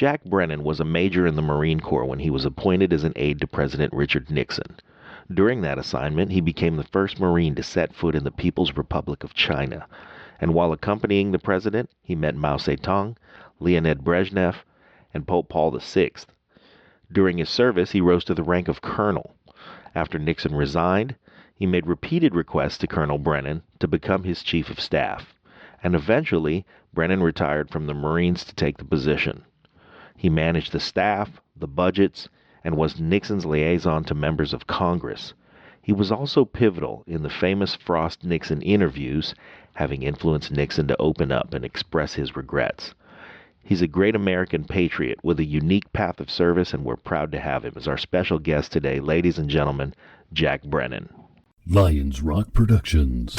Jack Brennan was a major in the Marine Corps when he was appointed as an aide to President Richard Nixon. During that assignment, he became the first Marine to set foot in the People's Republic of China. And while accompanying the president, he met Mao Zedong, Leonid Brezhnev, and Pope Paul VI. During his service, he rose to the rank of colonel. After Nixon resigned, he made repeated requests to Colonel Brennan to become his chief of staff. And eventually, Brennan retired from the Marines to take the position. He managed the staff, the budgets, and was Nixon's liaison to members of Congress. He was also pivotal in the famous Frost-Nixon interviews, having influenced Nixon to open up and express his regrets. He's a great American patriot with a unique path of service, and we're proud to have him as our special guest today, ladies and gentlemen, Jack Brennan. Lions Rock Productions.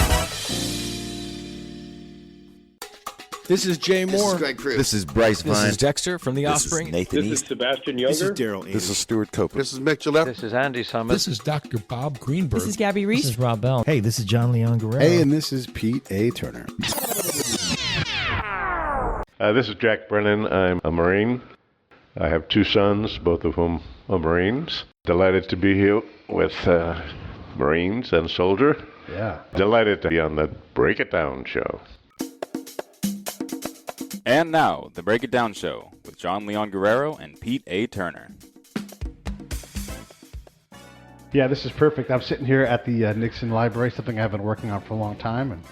This is Jay Mohr. This is Greg Cruz. This is Bryce Vine. This is Dexter from The Offspring. This is Nathan This East. is Sebastian Younger. This is Daryl. This is Stuart Copeland. This is Mick Gillette. This is Andy Summers. This is Dr. Bob Greenberg. This is Gabby Reese. This is Rob Bell. Hey, this is Jon Leon Guerrero. Hey, and this is Pete A. Turner. This is Jack Brennan. I'm a Marine. I have two sons, both of whom are Marines. Delighted to be here with Marines and soldier. Yeah. Delighted to be on the Break It Down show. And now, the Break It Down show with Jon Leon Guerrero and Pete A. Turner. Yeah, this is perfect. I'm sitting here at the Nixon Library, something I've been working on for a long time,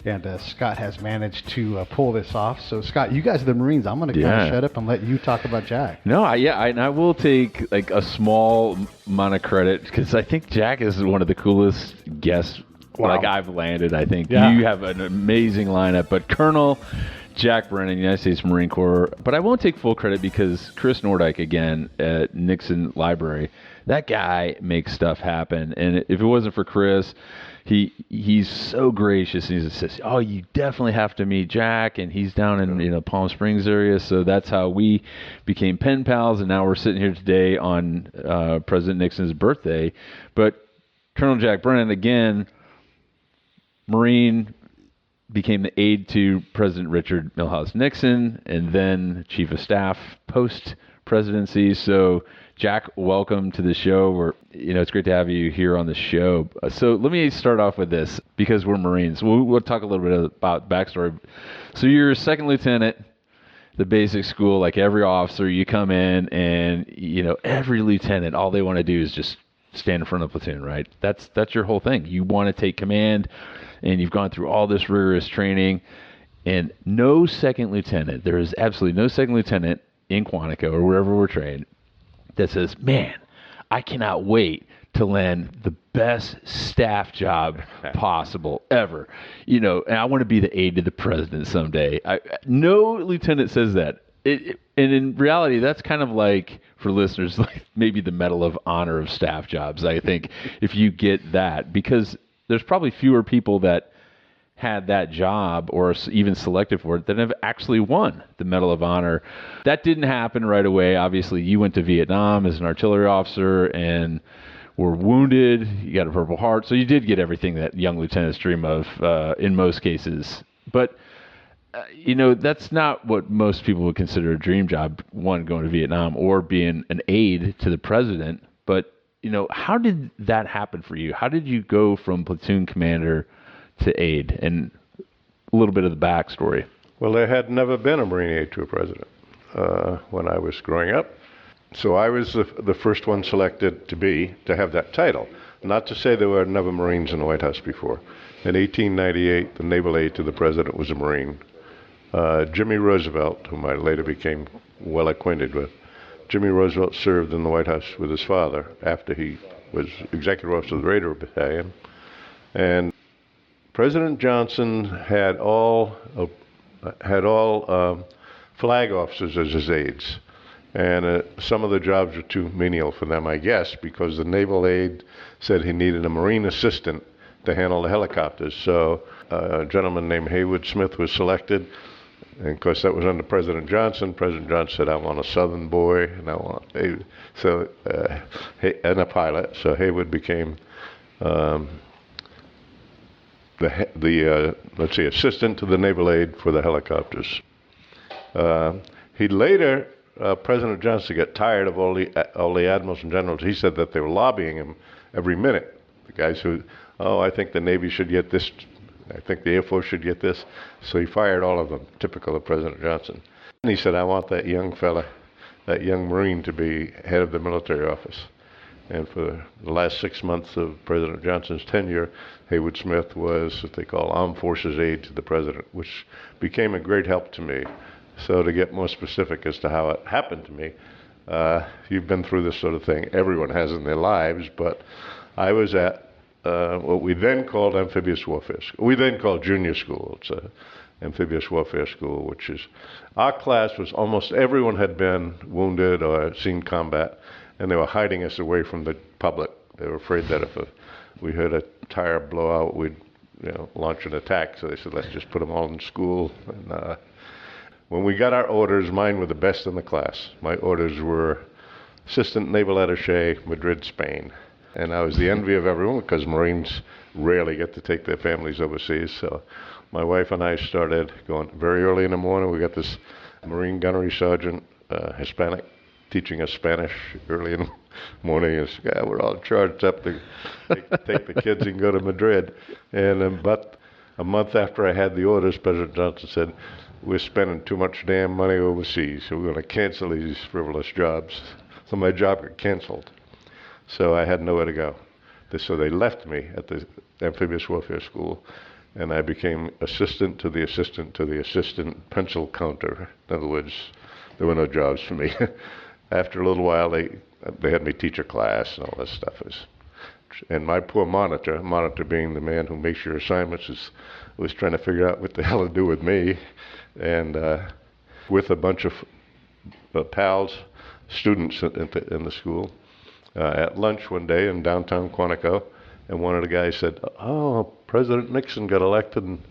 and Scott has managed to pull this off. So, Scott, you guys are the Marines. I'm going to kind of shut up and let you talk about Jack. No, I will take like a small amount of credit because I think Jack is one of the coolest guests like I've landed. I think you have an amazing lineup, but Colonel Jack Brennan, United States Marine Corps. But I won't take full credit because Chris Nordyke, again, at Nixon Library, that guy makes stuff happen. And if it wasn't for Chris, he's so gracious. And he says, oh, you definitely have to meet Jack. And he's down in Palm Springs area. So that's how we became pen pals. And now we're sitting here today on President Nixon's birthday. But Colonel Jack Brennan, again, Marine, became the aide to President Richard Milhouse Nixon, and then chief of staff post-presidency. So, Jack, welcome to the show. It's great to have you here on the show. So let me start off with this, because we're Marines. We'll talk a little bit about backstory. So you're a second lieutenant, the basic school, like every officer. You come in, and every lieutenant, all they want to do is just stand in front of the platoon, right? That's your whole thing. You want to take command. And you've gone through all this rigorous training, and no second lieutenant, there is absolutely no second lieutenant in Quantico or wherever we're trained that says, man, I cannot wait to land the best staff job possible ever. And I want to be the aide to the president someday. No lieutenant says that. And in reality, that's kind of like, for listeners, like maybe the Medal of Honor of staff jobs, I think, if you get that, because there's probably fewer people that had that job or even selected for it that have actually won the Medal of Honor. That didn't happen right away. Obviously, you went to Vietnam as an artillery officer and were wounded. You got a Purple Heart. So you did get everything that young lieutenants dream of in most cases. But, that's not what most people would consider a dream job, one, going to Vietnam or being an aide to the president. But how did that happen for you? How did you go from platoon commander to aide? And a little bit of the backstory. Well, there had never been a Marine aide to a president when I was growing up. So I was the first one selected to have that title. Not to say there were never Marines in the White House before. In 1898, the naval aide to the president was a Marine. Jimmy Roosevelt, whom I later became well acquainted with, Jimmy Roosevelt served in the White House with his father after he was executive officer of the Raider Battalion. And President Johnson had all flag officers as his aides. And some of the jobs were too menial for them, I guess, because the naval aide said he needed a Marine assistant to handle the helicopters. So a gentleman named Haywood Smith was selected. And of course, that was under President Johnson. President Johnson said, I want a Southern boy, and I want and a pilot. So Haywood became assistant to the naval aide for the helicopters. He later President Johnson got tired of all the admirals and generals. He said that they were lobbying him every minute. The guys who, I think the Navy should get this, I think the Air Force should get this. So he fired all of them, typical of President Johnson. And he said, I want that young fella, that young Marine, to be head of the military office. And for the last 6 months of President Johnson's tenure, Haywood Smith was what they call Armed Forces Aide to the President, which became a great help to me. So to get more specific as to how it happened to me, you've been through this sort of thing. Everyone has in their lives, but I was at what we then called amphibious warfare school. We then called junior school. It's a amphibious warfare school, which is, our class was almost everyone had been wounded or seen combat, and they were hiding us away from the public. They were afraid that if we heard a tire blow out, we'd launch an attack. So they said, let's just put them all in school. And when we got our orders, mine were the best in the class. My orders were Assistant Naval Attaché, Madrid, Spain. And I was the envy of everyone because Marines rarely get to take their families overseas. So my wife and I started going very early in the morning. We got this Marine gunnery sergeant, Hispanic, teaching us Spanish early in the morning. And we're all charged up to take the kids and go to Madrid. And about a month after I had the orders, President Johnson said, we're spending too much damn money overseas, so we're going to cancel these frivolous jobs. So my job got canceled. So I had nowhere to go. So they left me at the amphibious warfare school, and I became assistant to the assistant to the assistant pencil counter. In other words, there were no jobs for me. After a little while, they had me teach a class and all this stuff. And my poor monitor being the man who makes your assignments, was trying to figure out what the hell to do with me. And with a bunch of pals, students in the school, at lunch one day in downtown Quantico, and one of the guys said, President Nixon got elected and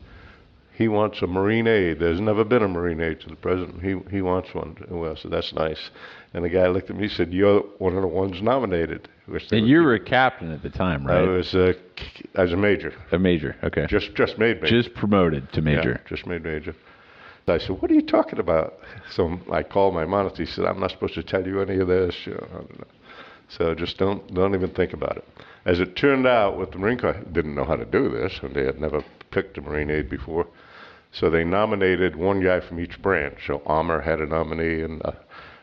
he wants a Marine aide. There's never been a Marine aide to the president. He wants one. Well, so that's nice. And the guy looked at me and said, you're one of the ones nominated. And you were a captain at the time, right? I was a major. A major, okay. Just made major. Just promoted to major. Yeah, just made major. I said, what are you talking about? So I called my monitor. He said, I'm not supposed to tell you any of this. So just don't even think about it. As it turned out, with the Marine Corps, I didn't know how to do this, and they had never picked a Marine aide before. So they nominated one guy from each branch. So Armor had a nominee, and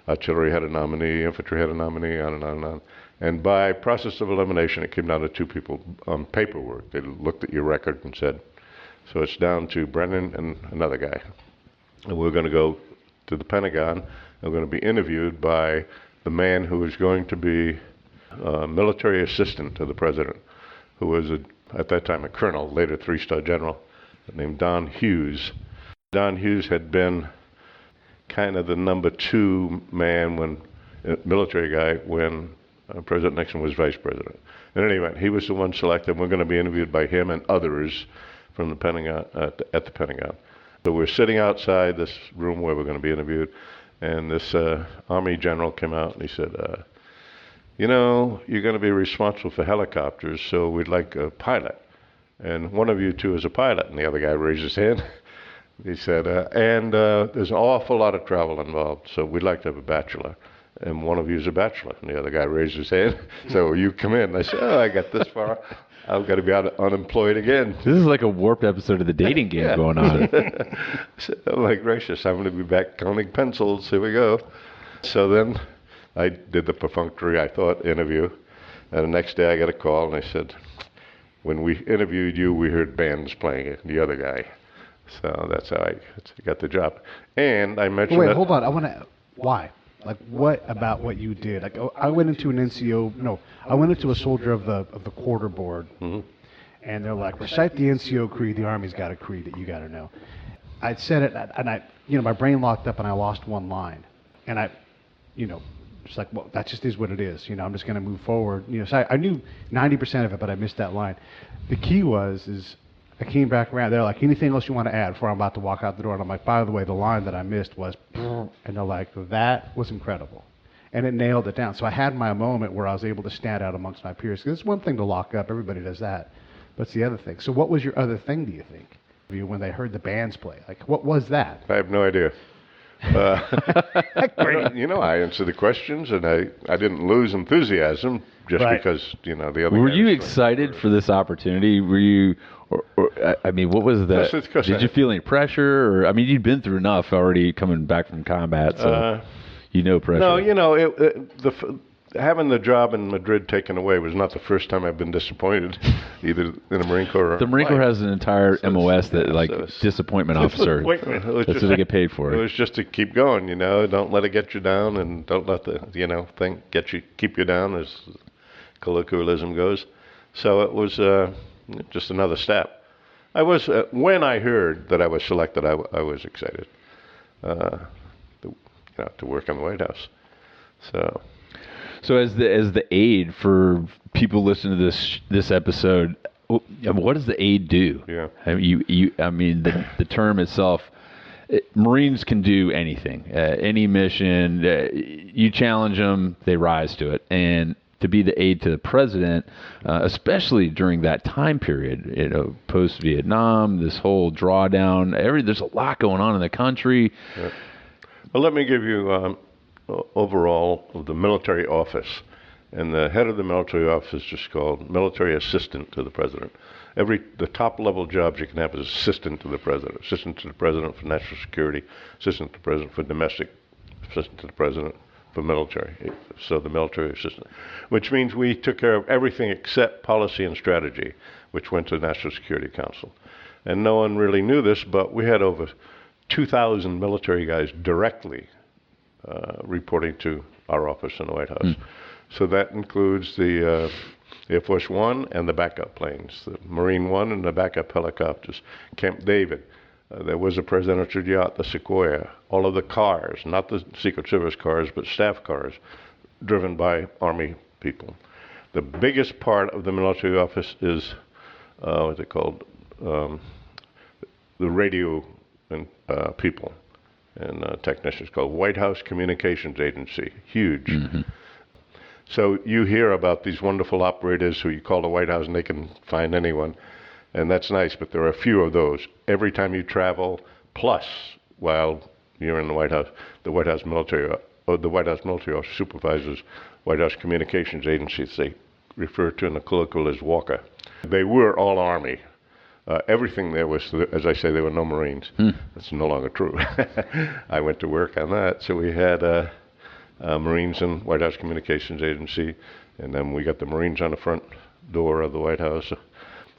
Artillery had a nominee, Infantry had a nominee, on and on and on. And by process of elimination, it came down to two people on paperwork. They looked at your record and said, so it's down to Brennan and another guy. And we're going to go to the Pentagon. We're going to be interviewed by the man who is going to be military assistant to the president, who was at that time a colonel, later three-star general, named Don Hughes. Don Hughes had been kind of the number two man military guy when President Nixon was vice president. In any event, he was the one selected. We're going to be interviewed by him and others from the Pentagon, at the Pentagon. So we're sitting outside this room where we're going to be interviewed, and this Army general came out and he said, you're going to be responsible for helicopters, so we'd like a pilot. And one of you two is a pilot. And the other guy raised his hand. He said, there's an awful lot of travel involved, so we'd like to have a bachelor. And one of you is a bachelor. And the other guy raised his hand. So you come in. And I said, I got this far. I've got to be unemployed again. This is like a warped episode of the dating game going on. So, oh my gracious, I'm going to be back counting pencils. Here we go. So then I did the perfunctory, I thought, interview. And the next day I got a call and I said, when we interviewed you, we heard bands playing it, the other guy. So that's how I got the job. And I mentioned Wait, hold on. I want to, why? Like, what about what you did? Like, I went into an NCO, I went into a soldier of the quarter board, and they're like, recite the NCO creed. The Army's got a creed that you got to know. I said it, and I, my brain locked up, and I lost one line. And I, just like, well, that just is what it is. I'm just going to move forward. So I knew 90% of it, but I missed that line. The key is I came back around. They're like, anything else you want to add before I'm about to walk out the door? And I'm like, by the way, the line that I missed was, and they're like, that was incredible. And it nailed it down. So I had my moment where I was able to stand out amongst my peers. Because it's one thing to lock up. Everybody does that. But it's the other thing. So what was your other thing, do you think, when they heard the bands play? Like, what was that? I have no idea. I answered the questions, and I didn't lose enthusiasm just Right. because, the other Were guy you was excited for this opportunity? Were you, I mean, what was that? Yes, it's 'cause Did you feel any pressure? Or, I mean, you'd been through enough already coming back from combat, so pressure. No, having the job in Madrid taken away was not the first time I've been disappointed, either in the Marine Corps or The Marine Corps life. has an entire MOS that, like, so it's- disappointment officer. Disappointment. It was That's just- what they get paid for. It was just to keep going, Don't let it get you down, and don't let the, thing keep you down, as colloquialism goes. So it was just another step. I was when I heard that I was selected, I was excited to work in the White House. So as the aide for people listening to this episode, what does the aide do? Yeah. I mean, the term itself, Marines can do anything, any mission. You challenge them, they rise to it. And to be the aide to the president, especially during that time period, post Vietnam, this whole drawdown, there's a lot going on in the country. Yeah. Well, let me give you overall of the military office, and the head of the military office is just called military assistant to the president. The top level jobs you can have is assistant to the president for national security, assistant to the president for domestic, assistant to the president for military. So the military assistant, which means we took care of everything except policy and strategy, which went to the National Security Council. And no one really knew this, but we had over 2,000 military guys directly reporting to our office in the White House. So that includes the Air Force One and the backup planes, the Marine One and the backup helicopters, Camp David. There was a presidential yacht, the Sequoia, all of the cars, not the Secret Service cars, but staff cars, driven by Army people. The biggest part of the military office is, what's it called, the radio and people and technicians, called White House Communications Agency, huge. Mm-hmm. So you hear about these wonderful operators who you call the White House and they can find anyone, and that's nice, but there are a few of those. Every time you travel, plus while you're in the White House military, the White House military office supervises White House Communications Agencies. They refer to in the colloquial as Walker. They were all Army. Everything there was, as I say, there were no Marines. That's no longer true. I went to work on that, so we had Marines in White House Communications Agency, and then we got the Marines on the front door of the White House.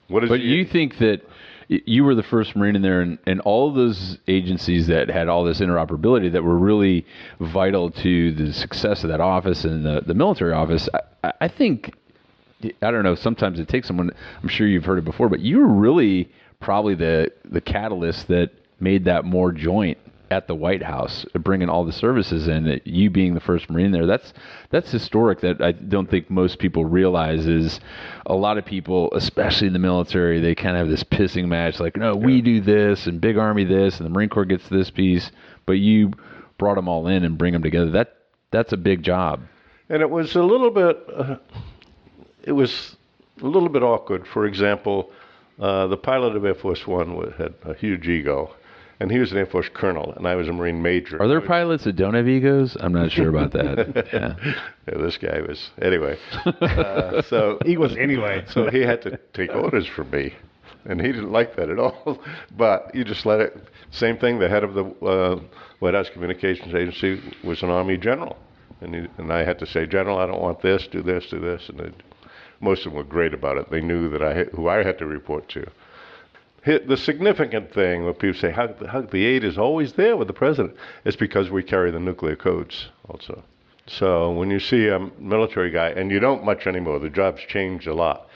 But you think that you were the first Marine in there, and all of those agencies that had all this interoperability that were really vital to the success of that office and the military office, I think, I don't know, sometimes it takes someone, I'm sure you've heard it before, but you were really probably the catalyst that made that more joint at the White House, bringing all the services in, you being the first Marine there. That's historic. That I don't think most people realize is a lot of people, especially in the military, they kind of have this pissing match, like, no, we do this, and Big Army this, and the Marine Corps gets this piece, but you brought them all in and bring them together. That's a big job. And it was a little bit, awkward. For example, the pilot of Air Force One had a huge ego. And he was an Air Force colonel, and I was a Marine major. Are there pilots that don't have egos? I'm not sure about that. Yeah. This guy was, anyway. He was anyway. So he had to take orders from me, and he didn't like that at all. But you just let it. Same thing. The head of the White House Communications Agency was an Army general, and I had to say, General, I don't want this. Do this. Do this. And most of them were great about it. They knew that who I had to report to. The significant thing when people say how the aide is always there with the president is because we carry the nuclear codes also. So when you see a military guy, and you don't much anymore, the job's changed a lot.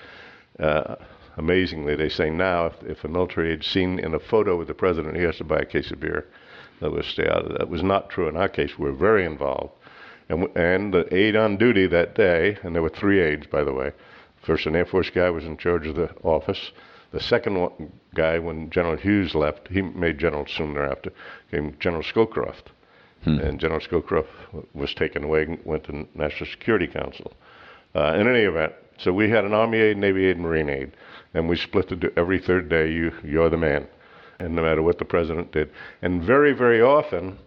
Amazingly, they say now if a military aide's seen in a photo with the president, he has to buy a case of beer. That was stay out of that. That was not true in our case. We're very involved. And the aide on duty that day, and there were 3 aides, by the way. First, an Air Force guy was in charge of the office. The second guy, when General Hughes left, he made general soon thereafter, came General Scowcroft. And General Scowcroft was taken away and went to National Security Council. In any event, so we had an Army aide, Navy aide, Marine aide, and we split every third day, you're the man, and no matter what the president did. And very, very often,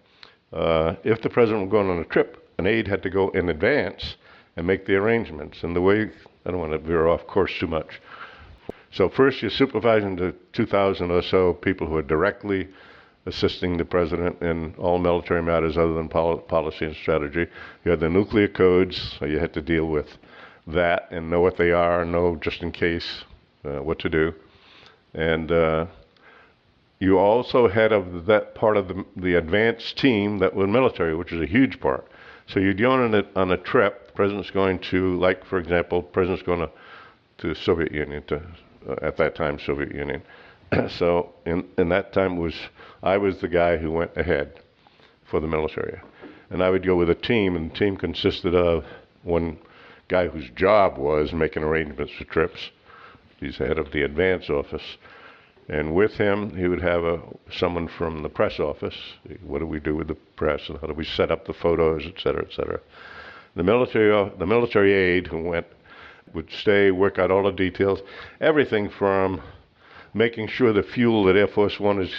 If the president were going on a trip, an aide had to go in advance and make the arrangements. And the way, I don't want to veer off course too much. So first you're supervising the 2,000 or so people who are directly assisting the president in all military matters other than policy and strategy. You had the nuclear codes, so you had to deal with that and know what they are, know just in case what to do. And you also had of that part of the advanced team that was military, which is a huge part. So you'd go on a trip. The president's going to, like, for example, the president's going to the Soviet Union, at that time, Soviet Union. So in that time I was the guy who went ahead for the military. And I would go with a team, and the team consisted of one guy whose job was making arrangements for trips. He's head of the advance office. And with him, he would have someone from the press office. What do we do with the press, and how do we set up the photos, et cetera, et cetera. The military aide who would stay, work out all the details, everything from making sure the fuel that Air Force One is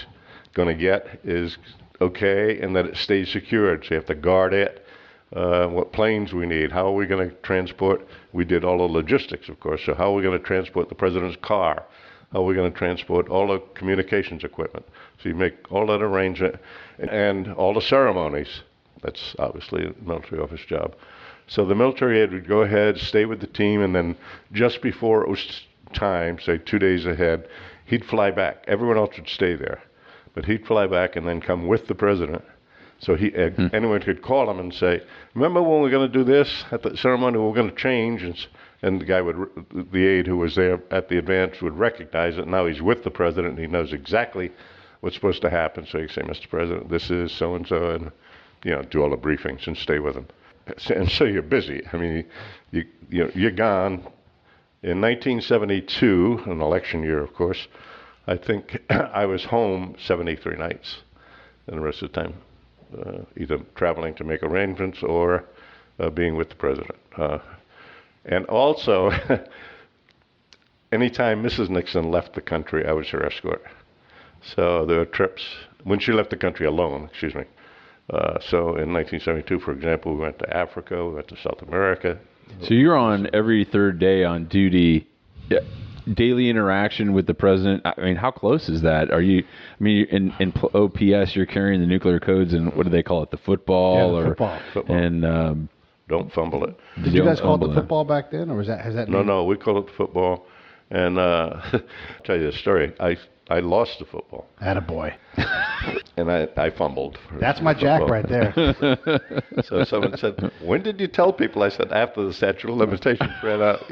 going to get is okay and that it stays secured. So you have to guard it, what planes we need, how are we going to transport. We did all the logistics, of course, so how are we going to transport the president's car? How are we going to transport all the communications equipment? So you make all that arrangement and all the ceremonies. That's obviously a military office job. So the military aide would go ahead, stay with the team, and then just before it was time, say 2 days ahead, he'd fly back. Everyone else would stay there. But he'd fly back and then come with the president. So anyone could call him and say, remember when we're going to do this at the ceremony, we're going to change, and the guy the aide who was there at the advance would recognize it. Now he's with the president, and he knows exactly what's supposed to happen. So you say, Mr. President, this is so-and-so, and do all the briefings and stay with him. And so you're busy. I mean, you're gone. In 1972, an election year, of course, I think I was home 73 nights, and the rest of the time either traveling to make arrangements or being with the president. And also, anytime Mrs. Nixon left the country, I was her escort. So there were trips, when she left the country alone, excuse me. So in 1972, for example, we went to Africa, we went to South America. So you're on every third day on duty, daily interaction with the president. I mean, how close is that? Are you, I mean, in OPS, you're carrying the nuclear codes, and what do they call it, the football? Football. And don't fumble it. Did you guys call it the football back then, or has that? No, we call it the football. And I'll tell you a story. I lost the football. Attaboy. And I fumbled. That's my Jack right there. So someone said, when did you tell people? I said, after the statute of limitations ran out.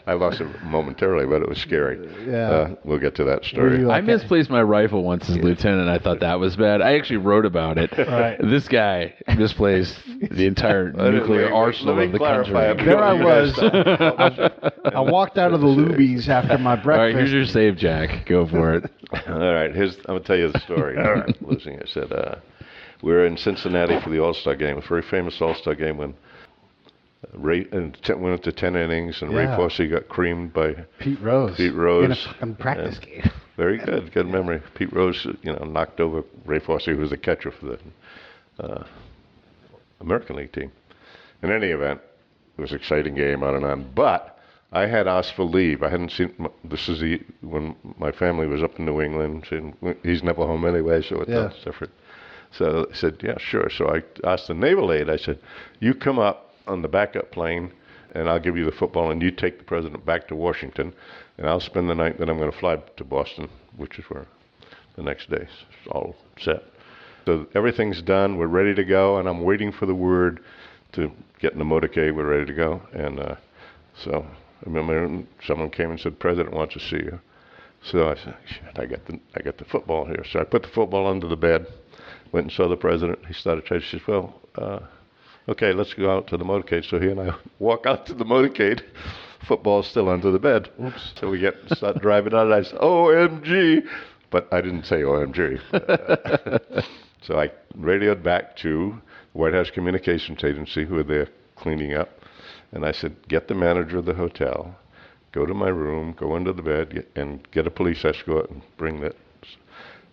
I lost it momentarily, but it was scary. Yeah. We'll get to that story. I misplaced my rifle once as lieutenant. I thought that was bad. I actually wrote about it. Right. This guy misplaced the entire nuclear arsenal of the country. There I was. I walked out of the Lubies after my breakfast. All right, here's your save, Jack. Go for it. All right, I'm going to tell you the story. All right, losing. I said, we were in Cincinnati for the All-Star game, a very famous All-Star game when went into 10 innings, and Ray Fosse got creamed by Pete Rose. In a fucking practice game. Very good memory. Pete Rose, knocked over Ray Fosse, who was the catcher for the American League team. In any event, it was an exciting game, on and on. But I had asked for leave. I hadn't seen. This is when my family was up in New England. And he's never home anyway, so it's different. So I said, yeah, sure. So I asked the naval aide. I said, you come up on the backup plane, and I'll give you the football, and you take the president back to Washington, and I'll spend the night. Then I'm going to fly to Boston, which is where the next day. It's all set. So everything's done. We're ready to go, and I'm waiting for the word to get in the motorcade. We're ready to go, and so I remember someone came and said, "President wants to see you." So I said, "Shit, I got the football here." So I put the football under the bed. Went and saw the president. He started trying. He says, "Well, okay, let's go out to the motorcade." So he and I walk out to the motorcade. Football's still under the bed. Oops. So we start driving out, and I said, "OMG!" But I didn't say OMG. So I radioed back to the White House Communications Agency, who were there cleaning up, and I said, "Get the manager of the hotel, go to my room, go under the bed, and get a police escort and bring that."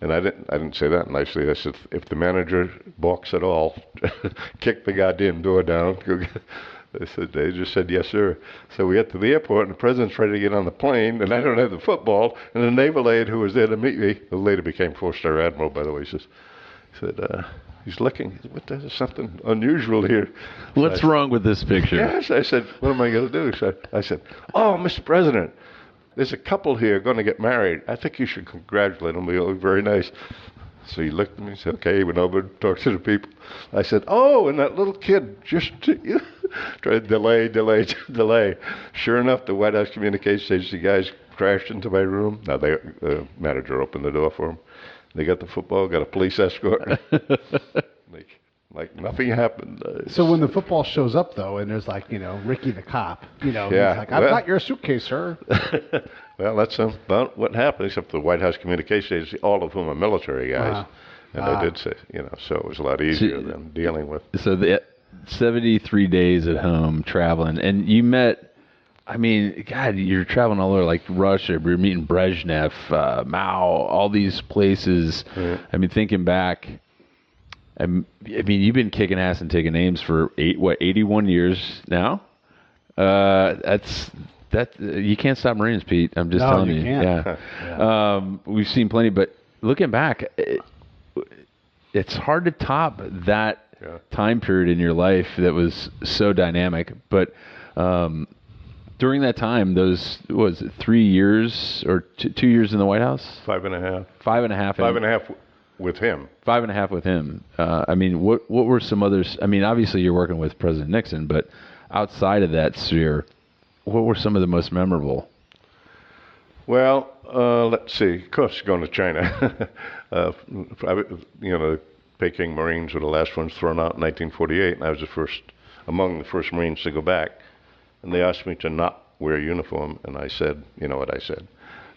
And I didn't say that nicely. I said, if the manager balks at all, kick the goddamn door down. They just said, yes, sir. So we get to the airport, and the president's ready to get on the plane, and I don't have the football. And the naval aide who was there to meet me, who later became four-star admiral, by the way, said, he's looking. What? There's something unusual here. What's wrong with this picture? Yes, I said, what am I going to do? So I said, oh, Mr. President, there's a couple here going to get married. I think you should congratulate them. They'll be very nice. So he looked at me and said, okay, he went over and talked to the people. I said, oh, and that little kid just tried to delay. Sure enough, the White House Communications Agency guys crashed into my room. Now, the manager opened the door for them. They got the football, got a police escort. Like nothing happened. So when the football shows up, though, and there's like, Ricky the cop, he's like, I've got your suitcase, sir. Well, that's about what happened, except the White House Communications Agency, all of whom are military guys. And I did say, so it was a lot easier than dealing with. So the 73 days at home traveling, and you met, God, you're traveling all over, like Russia, you're meeting Brezhnev, Mao, all these places. Yeah. Thinking back, you've been kicking ass and taking names for 81 years now. You can't stop Marines, Pete. I'm just telling you. Can't. Yeah. We've seen plenty, but looking back, it's hard to top that time period in your life that was so dynamic. But during that time, those, was it 3 years or 2 years in the White House? 5.5. 5.5. 5.5 with him. 5.5 with him. What were some others? Obviously you're working with President Nixon, but outside of that sphere, what were some of the most memorable? Well, let's see. Of course, going to China. The Peking Marines were the last ones thrown out in 1948, and I was among the first Marines to go back. And they asked me to not wear a uniform, and I said, you know what I said.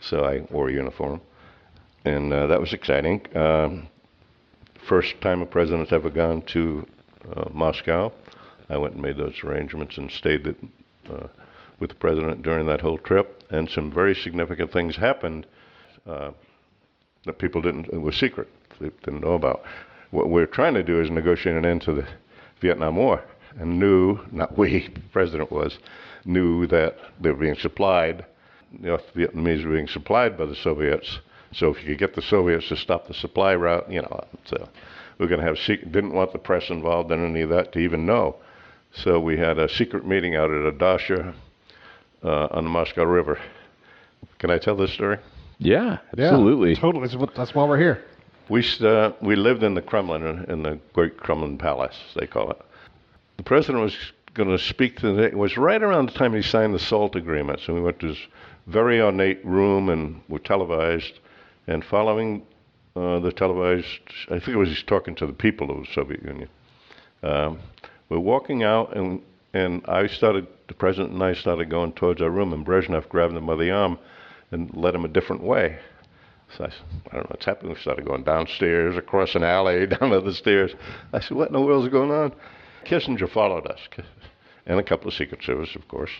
So I wore a uniform, and that was exciting. First time a president's ever gone to Moscow. I went and made those arrangements and stayed with the president during that whole trip, and some very significant things happened that people it was secret, they didn't know about. What we're trying to do is negotiate an end to the Vietnam War, and the president knew that they were being supplied, the North Vietnamese were being supplied by the Soviets, so if you could get the Soviets to stop the supply route, so we're going to have didn't want the press involved in any of that to even know. So we had a secret meeting out at Adasha on the Moscow River. Can I tell this story? Yeah, absolutely. Yeah, totally. That's why we're here. We lived in the Kremlin, in the Great Kremlin Palace, they call it. The president was going to speak it was right around the time he signed the SALT agreement. So we went to this very ornate room and were televised. And following the televised, I think it was he's talking to the people of the Soviet Union. We're walking out, and the president and I started going towards our room, and Brezhnev grabbed him by the arm and led him a different way. So I said, I don't know what's happening. We started going downstairs, across an alley, down to the stairs. I said, what in the world is going on? Kissinger followed us, and a couple of Secret Service, of course.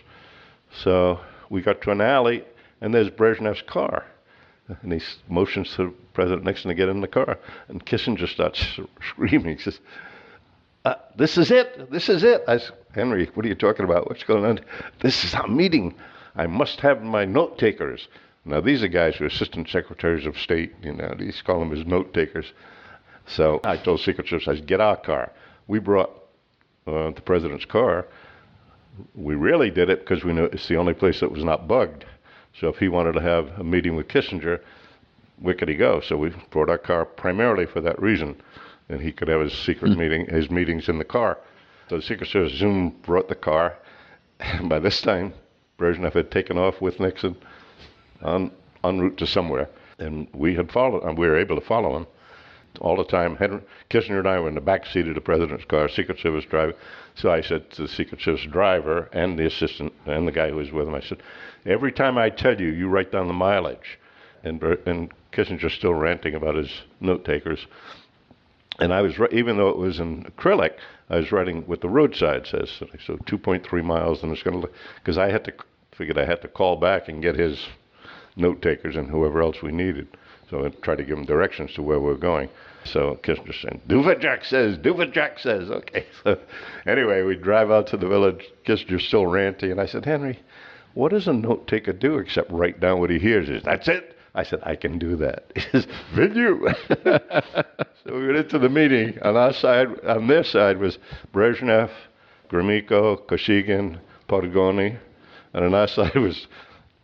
So we got to an alley, and there's Brezhnev's car. And he motions to President Nixon to get in the car. And Kissinger starts screaming. He says, this is it. This is it. I said, Henry, what are you talking about? What's going on? This is our meeting. I must have my note takers. Now, these are guys who are assistant secretaries of state. These call them as note takers. So I told Secret Service, I said, get our car. We brought the president's car. We really did it because we knew it's the only place that was not bugged. So if he wanted to have a meeting with Kissinger, where could he go? So we brought our car primarily for that reason. And he could have his secret his meetings in the car. So the Secret Service brought the car. And by this time, Brezhnev had taken off with Nixon en route to somewhere. And we had followed, and we were able to follow him all the time. Kissinger and I were in the back seat of the president's car, Secret Service driver. So I said to the Secret Service driver and the assistant and the guy who was with him, I said, every time I tell you, you write down the mileage. And Kissinger's still ranting about his note takers. And I was, even though it was in acrylic, I was writing what the roadside says. So 2.3 miles, and it's going to look, because figured I had to call back and get his note takers and whoever else we needed. So So I tried to give him directions to where we were going. So Kissinger saying, do what Jack says, do what Jack says. Okay. So anyway, we drive out to the village. Kissinger's still ranting. And I said, Henry, what does a note taker do except write down what he hears? He says, that's it. I said, I can do that. He says, will you? So we went into the meeting. On our side, on their side was Brezhnev, Gromyko, Kosygin, Podgorny. And on our side was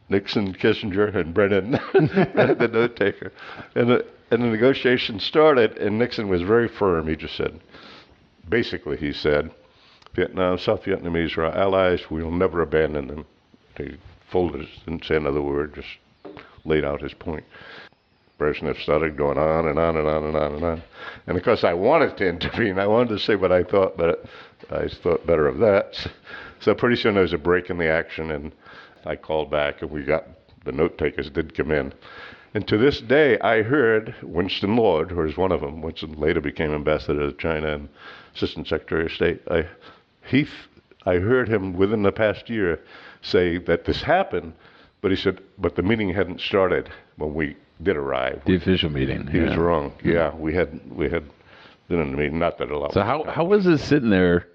Nixon, Kissinger, and Brennan, the note taker. And the negotiations started, and Nixon was very firm. He just said, basically, he said, Vietnam, South Vietnamese are our allies. We will never abandon them. He folded, didn't say another word, just laid out his point. Brezhnev started going on and on and on and on and on. And of course, I wanted to intervene. I wanted to say what I thought, but I thought better of that. So pretty soon there was a break in the action, and I called back, and the note takers did come in. And to this day, I heard Winston Lord, who was one of them. Winston later became ambassador to China and assistant secretary of state. I heard him within the past year say that this happened, but he said, but the meeting hadn't started when we did arrive. The official meeting. He was wrong. Yeah, we had been in the meeting. Not that a lot. So how was it sitting there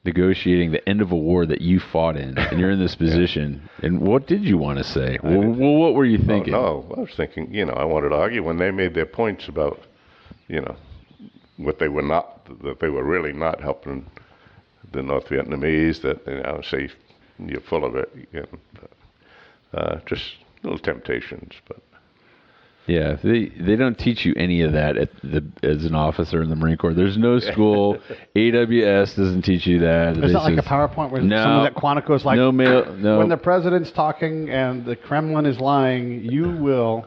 negotiating the end of a war that you fought in, and you're in this position, and what did you want to say? Well, what were you thinking? No, I was thinking, I wanted to argue when they made their points about, what they were not, that they were really not helping the North Vietnamese, that, say, you're full of it, just little temptations, but. Yeah, they don't teach you any of that as an officer in the Marine Corps. There's no school. AWS doesn't teach you that. It's not like a PowerPoint where someone at Quantico's like, no. When the president's talking and the Kremlin is lying, you will.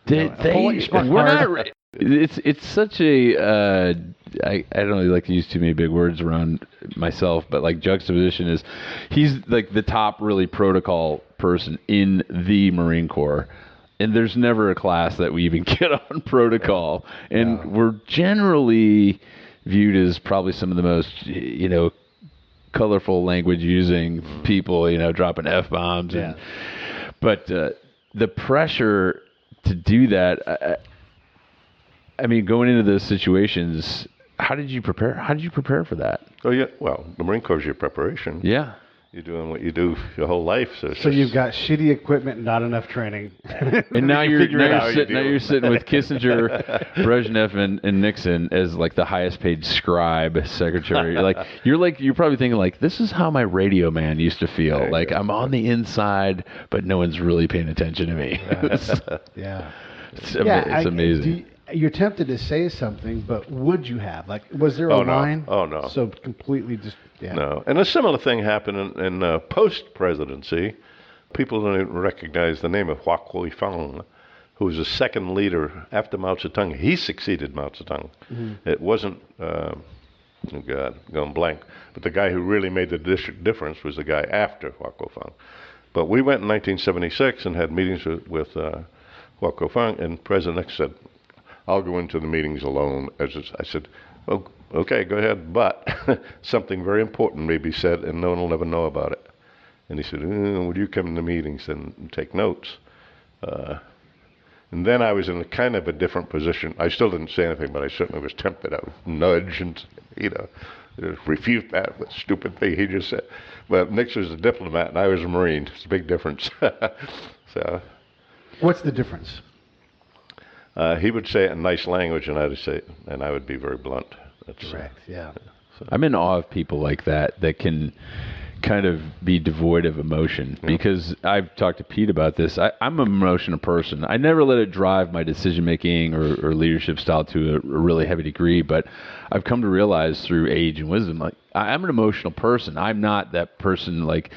We're not. It's such a. I don't really like to use too many big words around myself, but like juxtaposition is, he's like the top really protocol person in the Marine Corps. And there's never a class that we even get on protocol. And we're generally viewed as probably some of the most, colorful language using people, dropping F-bombs. Yeah. But the pressure to do that, I mean, going into those situations, how did you prepare? How did you prepare for that? Oh, yeah. Well, the Marine Corps is your preparation. Yeah. You're doing what you do your whole life. So you've got shitty equipment and not enough training. And now you're sitting with Kissinger, Brezhnev, and Nixon as like the highest paid scribe secretary. You're probably thinking like, this is how my radio man used to feel. Like I'm on the inside, but no one's really paying attention to me. Yeah. It's amazing. You're tempted to say something, but would you have? Like, was there a line? Oh, no. So completely just, No. And a similar thing happened in post-presidency. People don't even recognize the name of Hua Kui-fong, who was the second leader after Mao Zedong. He succeeded Mao Zedong. Mm-hmm. It wasn't, going blank, but the guy who really made the difference was the guy after Hua Kui-fong. But we went in 1976 and had meetings with Hua Kui-fong, and President Nixon said, I'll go into the meetings alone. I said, oh, okay, go ahead, but something very important may be said and no one will ever know about it. And he said, would you come to meetings and take notes? And then I was in a kind of a different position. I still didn't say anything, but I certainly was tempted. I would nudge and, refute that stupid thing he just said. But Nixon was a diplomat and I was a Marine. It's a big difference. So, what's the difference? He would say it in nice language, and I would be very blunt. That's correct. Yeah. So. I'm in awe of people like that can kind of be devoid of emotion, because I've talked to Pete about this. I'm an emotional person. I never let it drive my decision making or leadership style to a really heavy degree, but I've come to realize through age and wisdom, like I'm an emotional person. I'm not that person like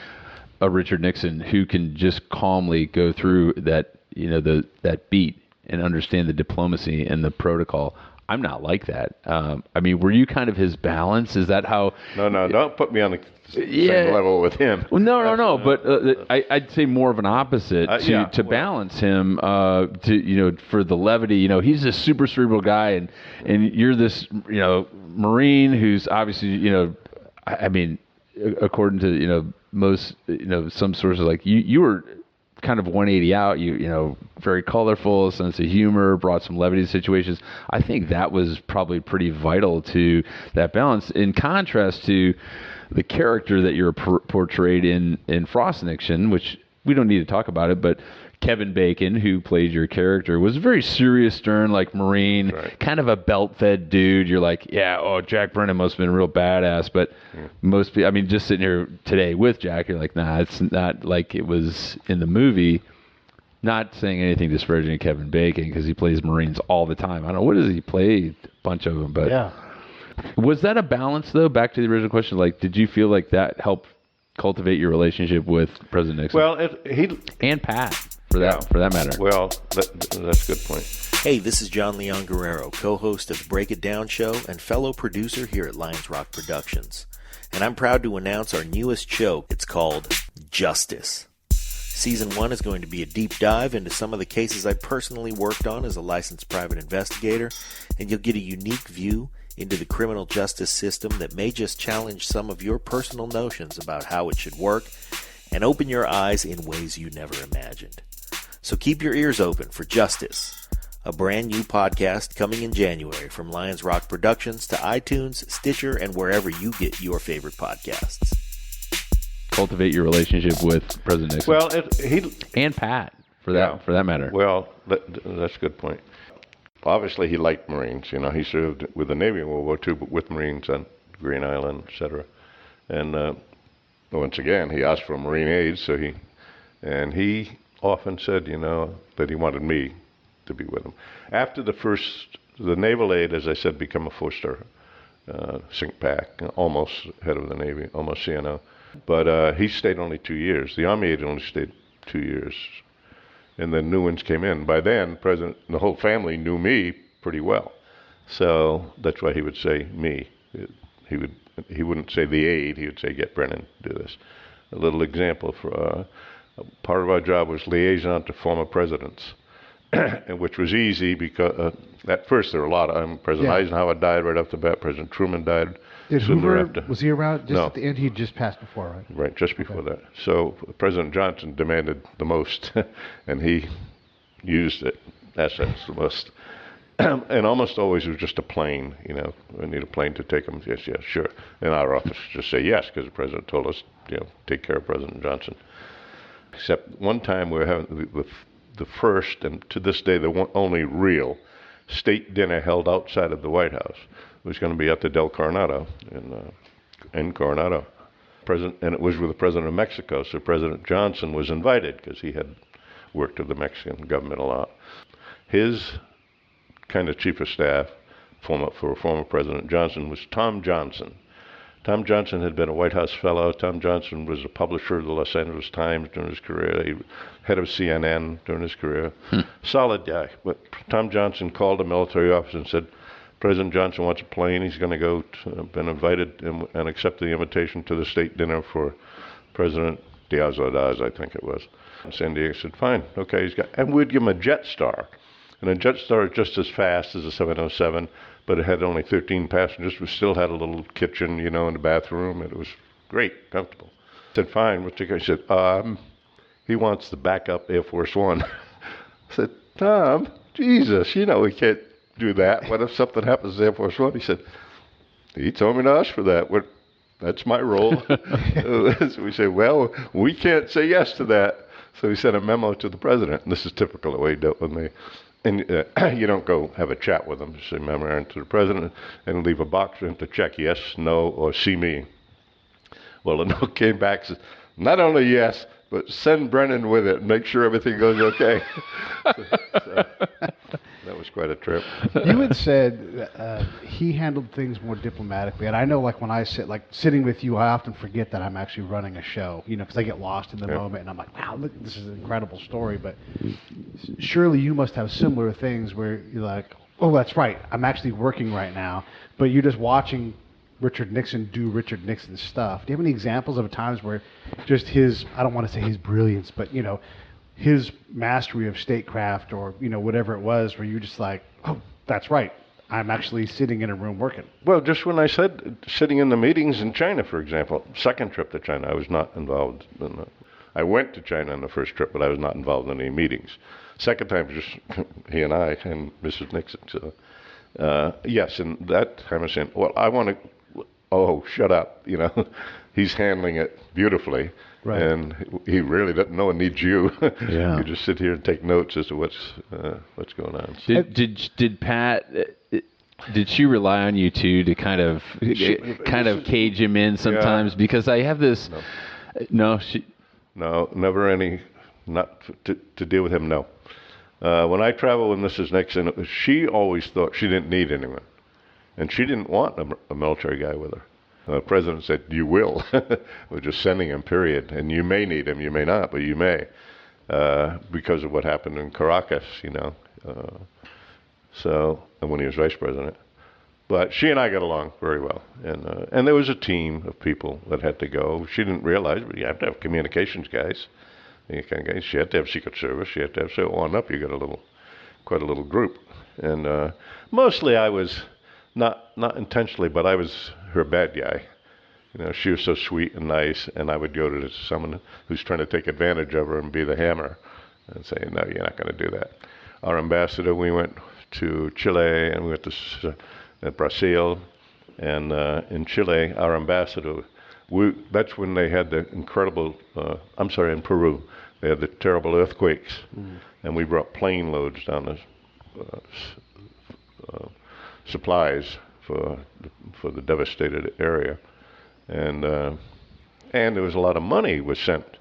a Richard Nixon who can just calmly go through that, that beat and understand the diplomacy and the protocol. I'm not like that. I mean, were you kind of his balance? Is that how? No, don't put me on the same level with him. Well, no. But I'd say more of an opposite to balance him. For the levity. He's a super cerebral guy, and you're this Marine who's obviously I mean, according to most some sources, like you were kind of 180 out. You know, very colorful, sense of humor, brought some levity to situations. I think that was probably pretty vital to that balance. In contrast to the character that you're portrayed in Frost Nixon, which we don't need to talk about it, but Kevin Bacon, who played your character, was a very serious, stern, like Marine, kind of a belt-fed dude. You're like, yeah, oh, Jack Brennan must have been real badass. But most people, I mean, just sitting here today with Jack, you're like, nah, it's not like it was in the movie. Not saying anything disparaging of Kevin Bacon because he plays Marines all the time. I don't know, what does he play? A bunch of them. But Yeah. was that a balance, though? Back to the original question, like, did you feel like that helped cultivate your relationship with President Nixon? Well, and Pat, for that matter. Well, that's a good point. Hey, this is Jon Leon Guerrero, co-host of the Break It Down Show and fellow producer here at Lions Rock Productions. And I'm proud to announce our newest show. It's called Justice. Season 1 is going to be a deep dive into some of the cases I personally worked on as a licensed private investigator, and you'll get a unique view into the criminal justice system that may just challenge some of your personal notions about how it should work and open your eyes in ways you never imagined. So keep your ears open for Justice, a brand new podcast coming in January from Lions Rock Productions to iTunes, Stitcher, and wherever you get your favorite podcasts. Cultivate your relationship with President Nixon. Well, and Pat, for that matter. Well, that's a good point. Obviously, he liked Marines. You know, he served with the Navy in World War II, but with Marines on Green Island, etc. And once again, he asked for a Marine aide, so he often said, you know, that he wanted me to be with him. After the naval aide, as I said, became a four-star sink pack, almost head of the Navy, almost CNO. But he stayed only 2 years. The Army aide only stayed 2 years. And then new ones came in. By then, the whole family knew me pretty well. So that's why he would say me. He wouldn't say the aide. He would say, get Brennan to do this. A little example for part of our job was liaison to former presidents, which was easy because at first there were a lot of President Eisenhower died right off the bat. President Truman died. Did Hoover, was he around just at the end? He just passed before, right? Right, just before that. So President Johnson demanded the most, and he used it. That's the most. And almost always it was just a plane, you know. We need a plane to take him. Yes, sure. And our office just say yes, because the president told us, you know, take care of President Johnson. Except one time we were having the first, and to this day, the only real state dinner held outside of the White House. It was going to be at the Del Coronado in Coronado. And it was with the president of Mexico, so President Johnson was invited because he had worked with the Mexican government a lot. His kind of chief of staff for former President Johnson was Tom Johnson. Tom Johnson had been a White House fellow. Tom Johnson was a publisher of the Los Angeles Times during his career. He head of CNN during his career. Solid guy. But Tom Johnson called a military office and said, President Johnson wants a plane. He's going to go, been invited and accepted the invitation to the state dinner for President Diaz Ordaz, I think it was. San Diego said, fine, okay. And we'd give him a Jetstar. And a Jetstar is just as fast as a 707, but it had only 13 passengers. We still had a little kitchen, you know, in the bathroom. And it was great, comfortable. I said, fine, what's the guy? He said, he wants the backup Air Force One. I said, Tom, Jesus, you know we can't do that. What if something happens to Air Force One? He said, he told me to ask for that. That's my role. So we say, well, we can't say yes to that. So he sent a memo to the president. And this is typical the way he dealt with me. And you don't go have a chat with him. Just say memorandum to the president and leave a box for him to check yes, no, or see me. Well, the note came back and said, not only yes, but send Brennan with it and make sure everything goes okay. So that was quite a trip. You had said he handled things more diplomatically, and I know, like when I sitting with you, I often forget that I'm actually running a show, you know, because I get lost in the moment, and I'm like, wow, look, this is an incredible story. But surely you must have similar things where you're like, oh, that's right, I'm actually working right now, but you're just watching Richard Nixon do Richard Nixon stuff. Do you have any examples of times where just I don't want to say his brilliance, but, you know, his mastery of statecraft or, you know, whatever it was, where you're just like, oh, that's right, I'm actually sitting in a room working? Well, just when I said sitting in the meetings in China, for example, second trip to China, I was not involved in I went to China on the first trip, but I was not involved in any meetings. Second time, just he and I and Mrs. Nixon. So, yes, and that time I was saying, well, I want to, oh, shut up, you know. He's handling it beautifully, Right. and he really doesn't, no one needs you. Yeah. You just sit here and take notes as to what's going on. So, Did Pat? Did she rely on you too to kind of cage him in sometimes? Yeah. Because I have this. No, no, never any, not to deal with him, no. When I traveled with Mrs. Nixon, she always thought she didn't need anyone. And she didn't want a military guy with her. The president said, you will. We're just sending him, period. And you may need him, you may not, but you may. Because of what happened in Caracas, you know. And when he was vice president. But she and I got along very well. And there was a team of people that had to go. She didn't realize, but you have to have communications guys. She had to have Secret Service. She had to have, so on up, you got quite a little group. And mostly I was, not intentionally, but I was her bad guy. You know, she was so sweet and nice, and I would go to someone who's trying to take advantage of her and be the hammer and say, no, you're not going to do that. Our ambassador, we went to Chile, and we went to Brazil, and in Chile, our ambassador, that's when they had the incredible, in Peru, they had the terrible earthquakes, and we brought plane loads down the supplies for the devastated area, and there was a lot of money was sent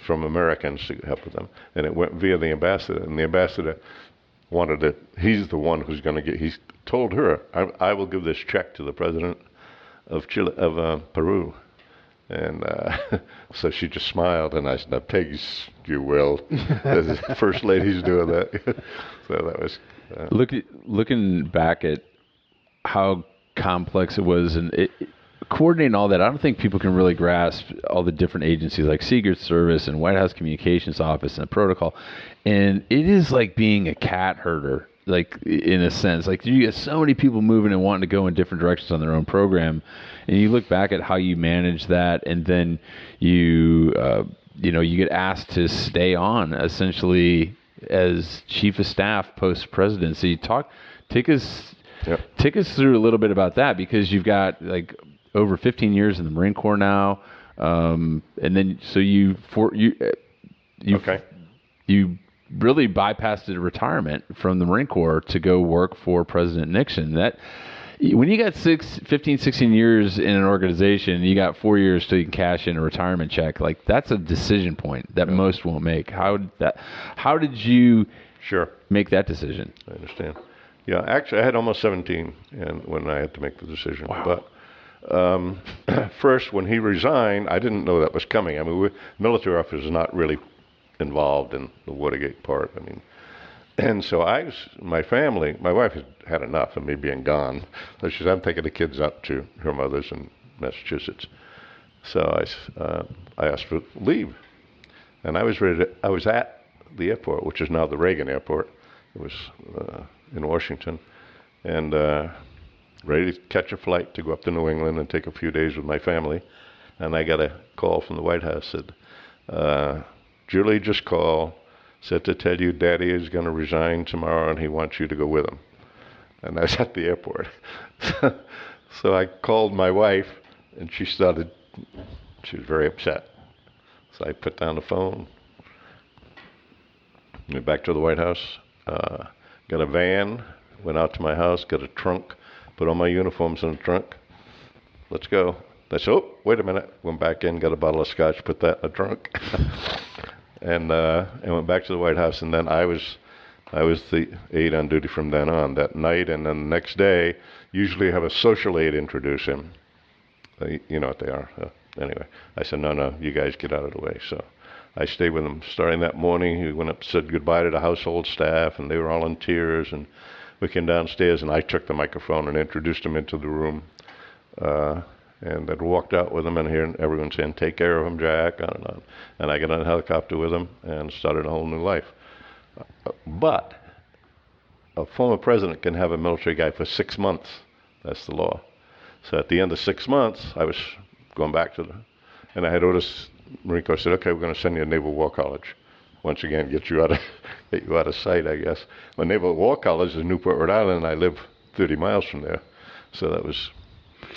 from Americans to help with them, and it went via the ambassador, and the ambassador wanted it. He's the one who's going to get. He told her, "I will give this check to the president of Chile, of Peru," and so she just smiled, and I said, "Now, Peggy's, you will." The first lady's doing that, so that was. Looking back at how complex it was and coordinating all that, I don't think people can really grasp all the different agencies like Secret Service and White House Communications Office and protocol. And it is like being a cat herder, like in a sense. Like you get so many people moving and wanting to go in different directions on their own program. And you look back at how you manage that, and then you get asked to stay on essentially as chief of staff post presidency. Take us through a little bit about that, because you've got like over 15 years in the Marine Corps now, and then so you really bypassed a retirement from the Marine Corps to go work for President Nixon. That when you got 15, 16 years in an organization, you got 4 years till you can cash in a retirement check. Like that's a decision point that most won't make. How did you make that decision? I understand. Yeah, actually, I had almost 17 when I had to make the decision. Wow. But first, when he resigned, I didn't know that was coming. I mean, military officers are not really involved in the Watergate part. I mean, and so my family, my wife had enough of me being gone. So she said, I'm taking the kids up to her mother's in Massachusetts. So I asked for leave. And I was at the airport, which is now the Reagan Airport. It was in Washington. And ready to catch a flight to go up to New England and take a few days with my family. And I got a call from the White House, said, Julie just called, said to tell you Daddy is going to resign tomorrow and he wants you to go with him. And I was at the airport. So I called my wife, and she was very upset. So I put down the phone, went back to the White House, got a van, went out to my house, got a trunk, put all my uniforms in the trunk. Let's go. I said, oh, wait a minute. Went back in, got a bottle of scotch, put that in the trunk. And went back to the White House, and then I was the aide on duty from then on that night, and then the next day, usually have a social aide introduce him. You know what they are. Anyway, I said, no, you guys get out of the way. So I stayed with him starting that morning. He went up, said goodbye to the household staff, and they were all in tears, and we came downstairs, and I took the microphone and introduced him into the room. And then walked out with him, and hearing everyone saying, take care of him, Jack, on and on. And I got on a helicopter with him and started a whole new life. But a former president can have a military guy for 6 months. That's the law. So at the end of 6 months, I was going back and I had Otis Marine Corps said, okay, we're going to send you to Naval War College. Once again, get you out of sight, I guess. Well, Naval War College is in Newport, Rhode Island, and I live 30 miles from there. So that was...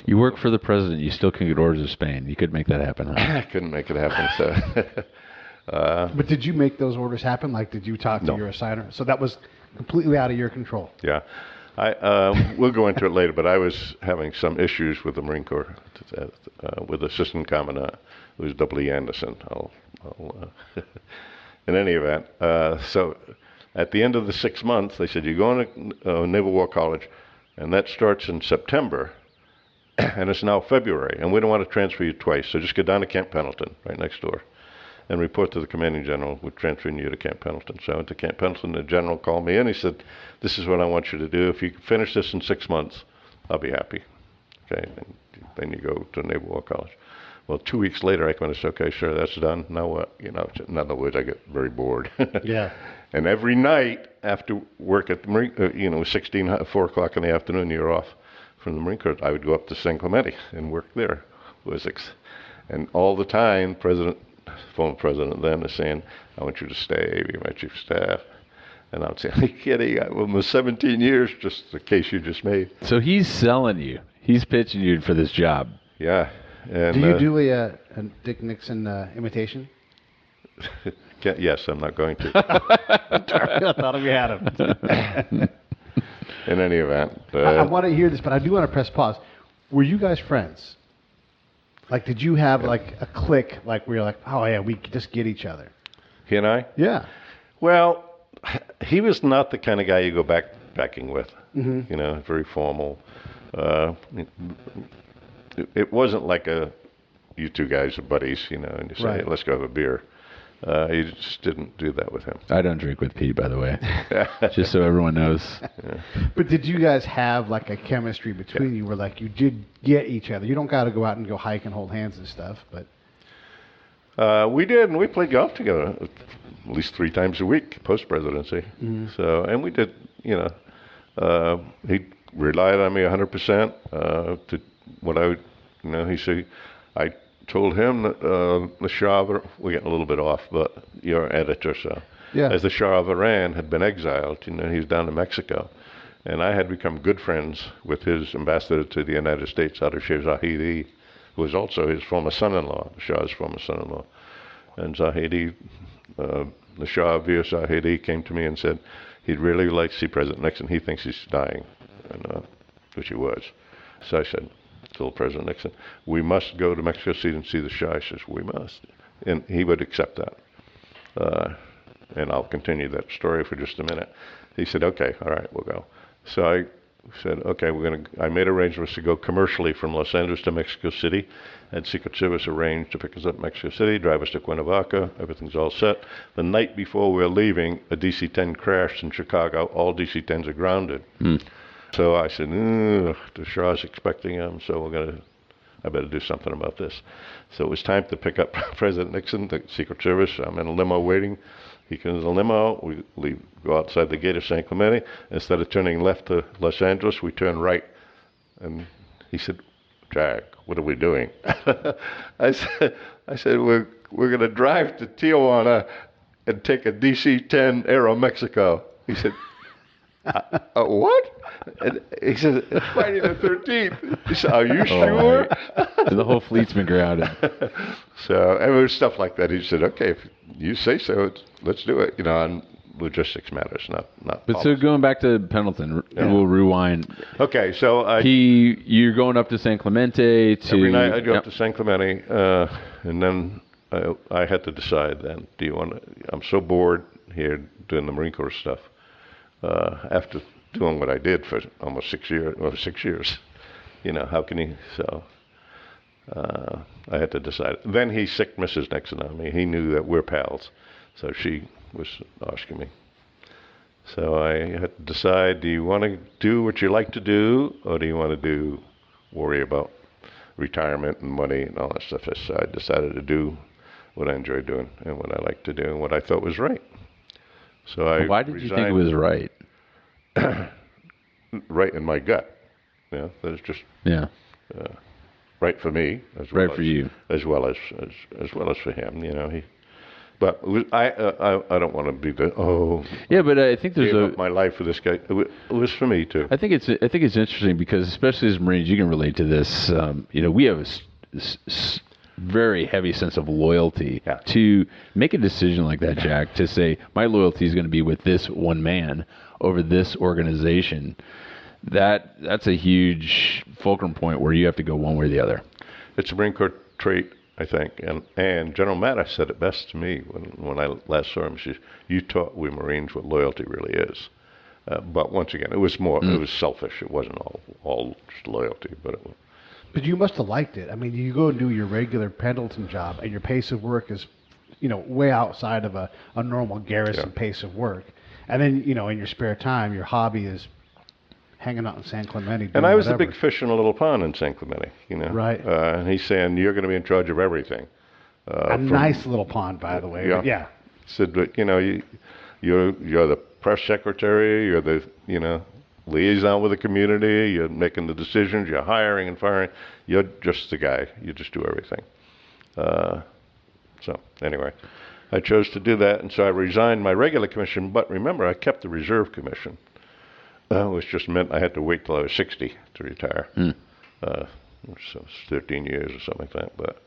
You work for the president. You still can get orders of Spain. You could make that happen, huh? I couldn't make it happen, so... But did you make those orders happen? Like, did you talk to your assigner? So that was completely out of your control. Yeah. We'll go into it later, but I was having some issues with the Marine Corps, with Assistant Commandant, who was W. Anderson. In any event, so at the end of the 6 months, they said, you're going to Naval War College, and that starts in September, and it's now February, and we don't want to transfer you twice, so just get down to Camp Pendleton, right next door, and report to the commanding general. We're transferring you to Camp Pendleton. So I went to Camp Pendleton. The general called me in. He said, this is what I want you to do. If you finish this in 6 months, I'll be happy. Okay, and then you go to Naval War College. Well, 2 weeks later, I went and said, okay, sure, that's done. Now what? You know, in other words, I get very bored. Yeah. And every night after work at the Marine, 4 o'clock in the afternoon, you're off from the Marine Corps, I would go up to San Clemente and work there, Huesing. And all the time, former president then is saying, I want you to stay, be my chief of staff. And I'm saying, are you kidding? I'm almost 17 years, just the case you just made. So he's selling you. He's pitching you for this job. Yeah. And, do you do a Dick Nixon imitation? Yes, I'm not going to. I thought we had him. In any event. I want to hear this, but I do want to press pause. Were you guys friends? Like, did you have, like, a clique, like, where you're like, oh, yeah, we just get each other? He and I? Yeah. Well, he was not the kind of guy you go backpacking with. Mm-hmm. You know, very formal. It wasn't like you two guys are buddies, you know, and you say, right. Hey, let's go have a beer. You just didn't do that with him. I don't drink with Pete, by the way, just so everyone knows. Yeah. But did you guys have, like, a chemistry between you where, like, you did get each other? You don't got to go out and go hike and hold hands and stuff, but... We did, and we played golf together at least 3 times a week post-presidency. Mm-hmm. So, and we did, you know, he relied on me 100% to what I would, you know, he said, I told him that the Shah of, we're getting a little bit off, but your editor, so, yeah. As the Shah of Iran had been exiled, you know, he's down to Mexico. And I had become good friends with his ambassador to the United States, Ardashir Zahedi, who was also his former son-in-law, the Shah's former son-in-law. And Zahedi, the Shah Vir Zahedi, came to me and said he'd really like to see President Nixon. He thinks he's dying, and, which he was. So I said, told President Nixon, we must go to Mexico City and see the Shah. He says, we must. And he would accept that. And I'll continue that story for just a minute. He said, okay, all right, we'll go. So I said, okay, I made arrangements to go commercially from Los Angeles to Mexico City. Had Secret Service arranged to pick us up in Mexico City, drive us to Cuernavaca. Everything's all set. The night before we were leaving, a DC-10 crashed in Chicago. All DC-10s are grounded. So I said, the Shah's expecting him, so I better do something about this. So it was time to pick up President Nixon, the Secret Service. I'm in a limo waiting. He comes in the limo. We go outside the gate of San Clemente. Instead of turning left to Los Angeles, we turn right. And he said, Jack, what are we doing? I said, we're going to drive to Tijuana and take a DC-10 Aeromexico. He said, what? And he said, it's Friday the 13th. He said, are you sure? The whole fleet's been grounded. So, and it was stuff like that. He said, okay, if you say so, let's do it. You know, and logistics matters, not But policy. so going back to Pendleton, we'll rewind. Okay, so you're going up to San Clemente to... Every night I'd go up to San Clemente, and then I had to decide then, I'm so bored here doing the Marine Corps stuff. After doing what I did for almost 6 years, you know, how can he, so I had to decide. Then he sicked Mrs. Nixon on me. He knew that we're pals, so she was asking me. So I had to decide, do you want to do what you like to do, or do you want to worry about retirement and money and all that stuff? So I decided to do what I enjoyed doing and what I liked to do and what I thought was right. So Why did you think it was right? Right in my gut. Yeah, that is just... Yeah. right for me as well Right for you. as well as for him. You know, but I don't want to be Yeah, but I think there's gave up my life for this guy. It was for me too. I think it's interesting because especially as Marines, you can relate to this. We have a very heavy sense of loyalty to make a decision like that, Jack. To say my loyalty is going to be with this one man over this organization. That's a huge fulcrum point where you have to go one way or the other. It's a Marine Corps trait, I think, and General Mattis said it best to me when I last saw him. She said, "You taught we Marines what loyalty really is." But once again, it was more. It was selfish. It wasn't all just loyalty, but it was. But you must have liked it. I mean, you go and do your regular Pendleton job, and your pace of work is, way outside of a normal garrison pace of work. And then, in your spare time, your hobby is hanging out in San Clemente. And I was whatever. the big fish in a little pond in San Clemente, Right. And he's saying, "You're going to be in charge of everything." Nice little pond, by the way. Yeah. Said, but you're the press secretary. You're the liaison with the community. You're making the decisions. You're hiring and firing. You're just the guy. You just do everything. So anyway, I chose to do that, and so I resigned my regular commission. But remember, I kept the reserve commission. Which just meant I had to wait till I was 60 to retire. So it's 13 years or something like that. But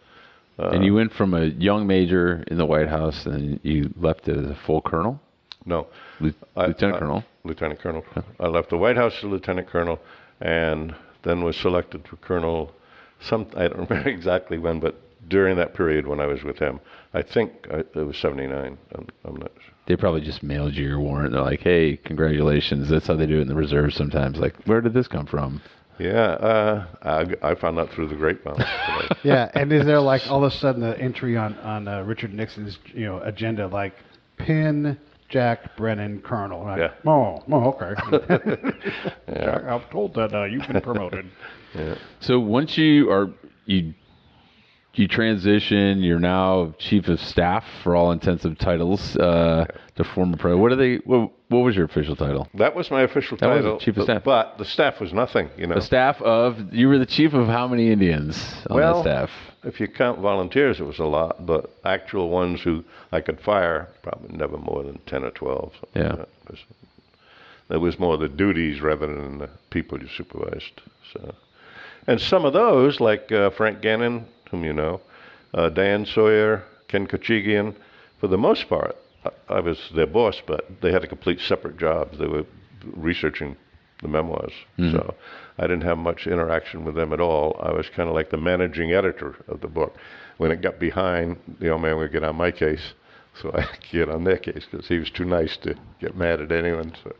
and you went from a young major in the White House, and you left it as a full colonel? No. Lieutenant colonel? Lieutenant colonel. I left the White House as lieutenant colonel and then was selected for colonel. I don't remember exactly when, but during that period when I was with him, I think it was 79. I'm not sure. They probably just mailed you your warrant. They're like, "Hey, congratulations." That's how they do it in the reserves sometimes. Like, where did this come from? Yeah, I found out through the grapevine. Yeah, and is there like all of a sudden an entry on Richard Nixon's agenda like pin Jack Brennan Colonel? Like, Yeah. Oh, okay. Jack, I'm told that you've been promoted. Yeah. So once you transition, you're now chief of staff for all intensive titles to former president. What was your official title? That was my official That was title. chief of staff. But the staff was nothing, The staff of, you were the chief of how many Indians on that staff? If you count volunteers, it was a lot, but actual ones who I could fire, probably never more than 10 or 12. Yeah. Like that. It was more the duties rather than the people you supervised. So, and some of those, like Frank Gannon, whom you know, Dan Sawyer, Ken Kachigian, for the most part, I was their boss, but they had a complete separate job. They were researching the memoirs. So I didn't have much interaction with them at all. I was kind of like the managing editor of the book. When it got behind, the old man would get on my case, so I could get on their case because he was too nice to get mad at anyone. So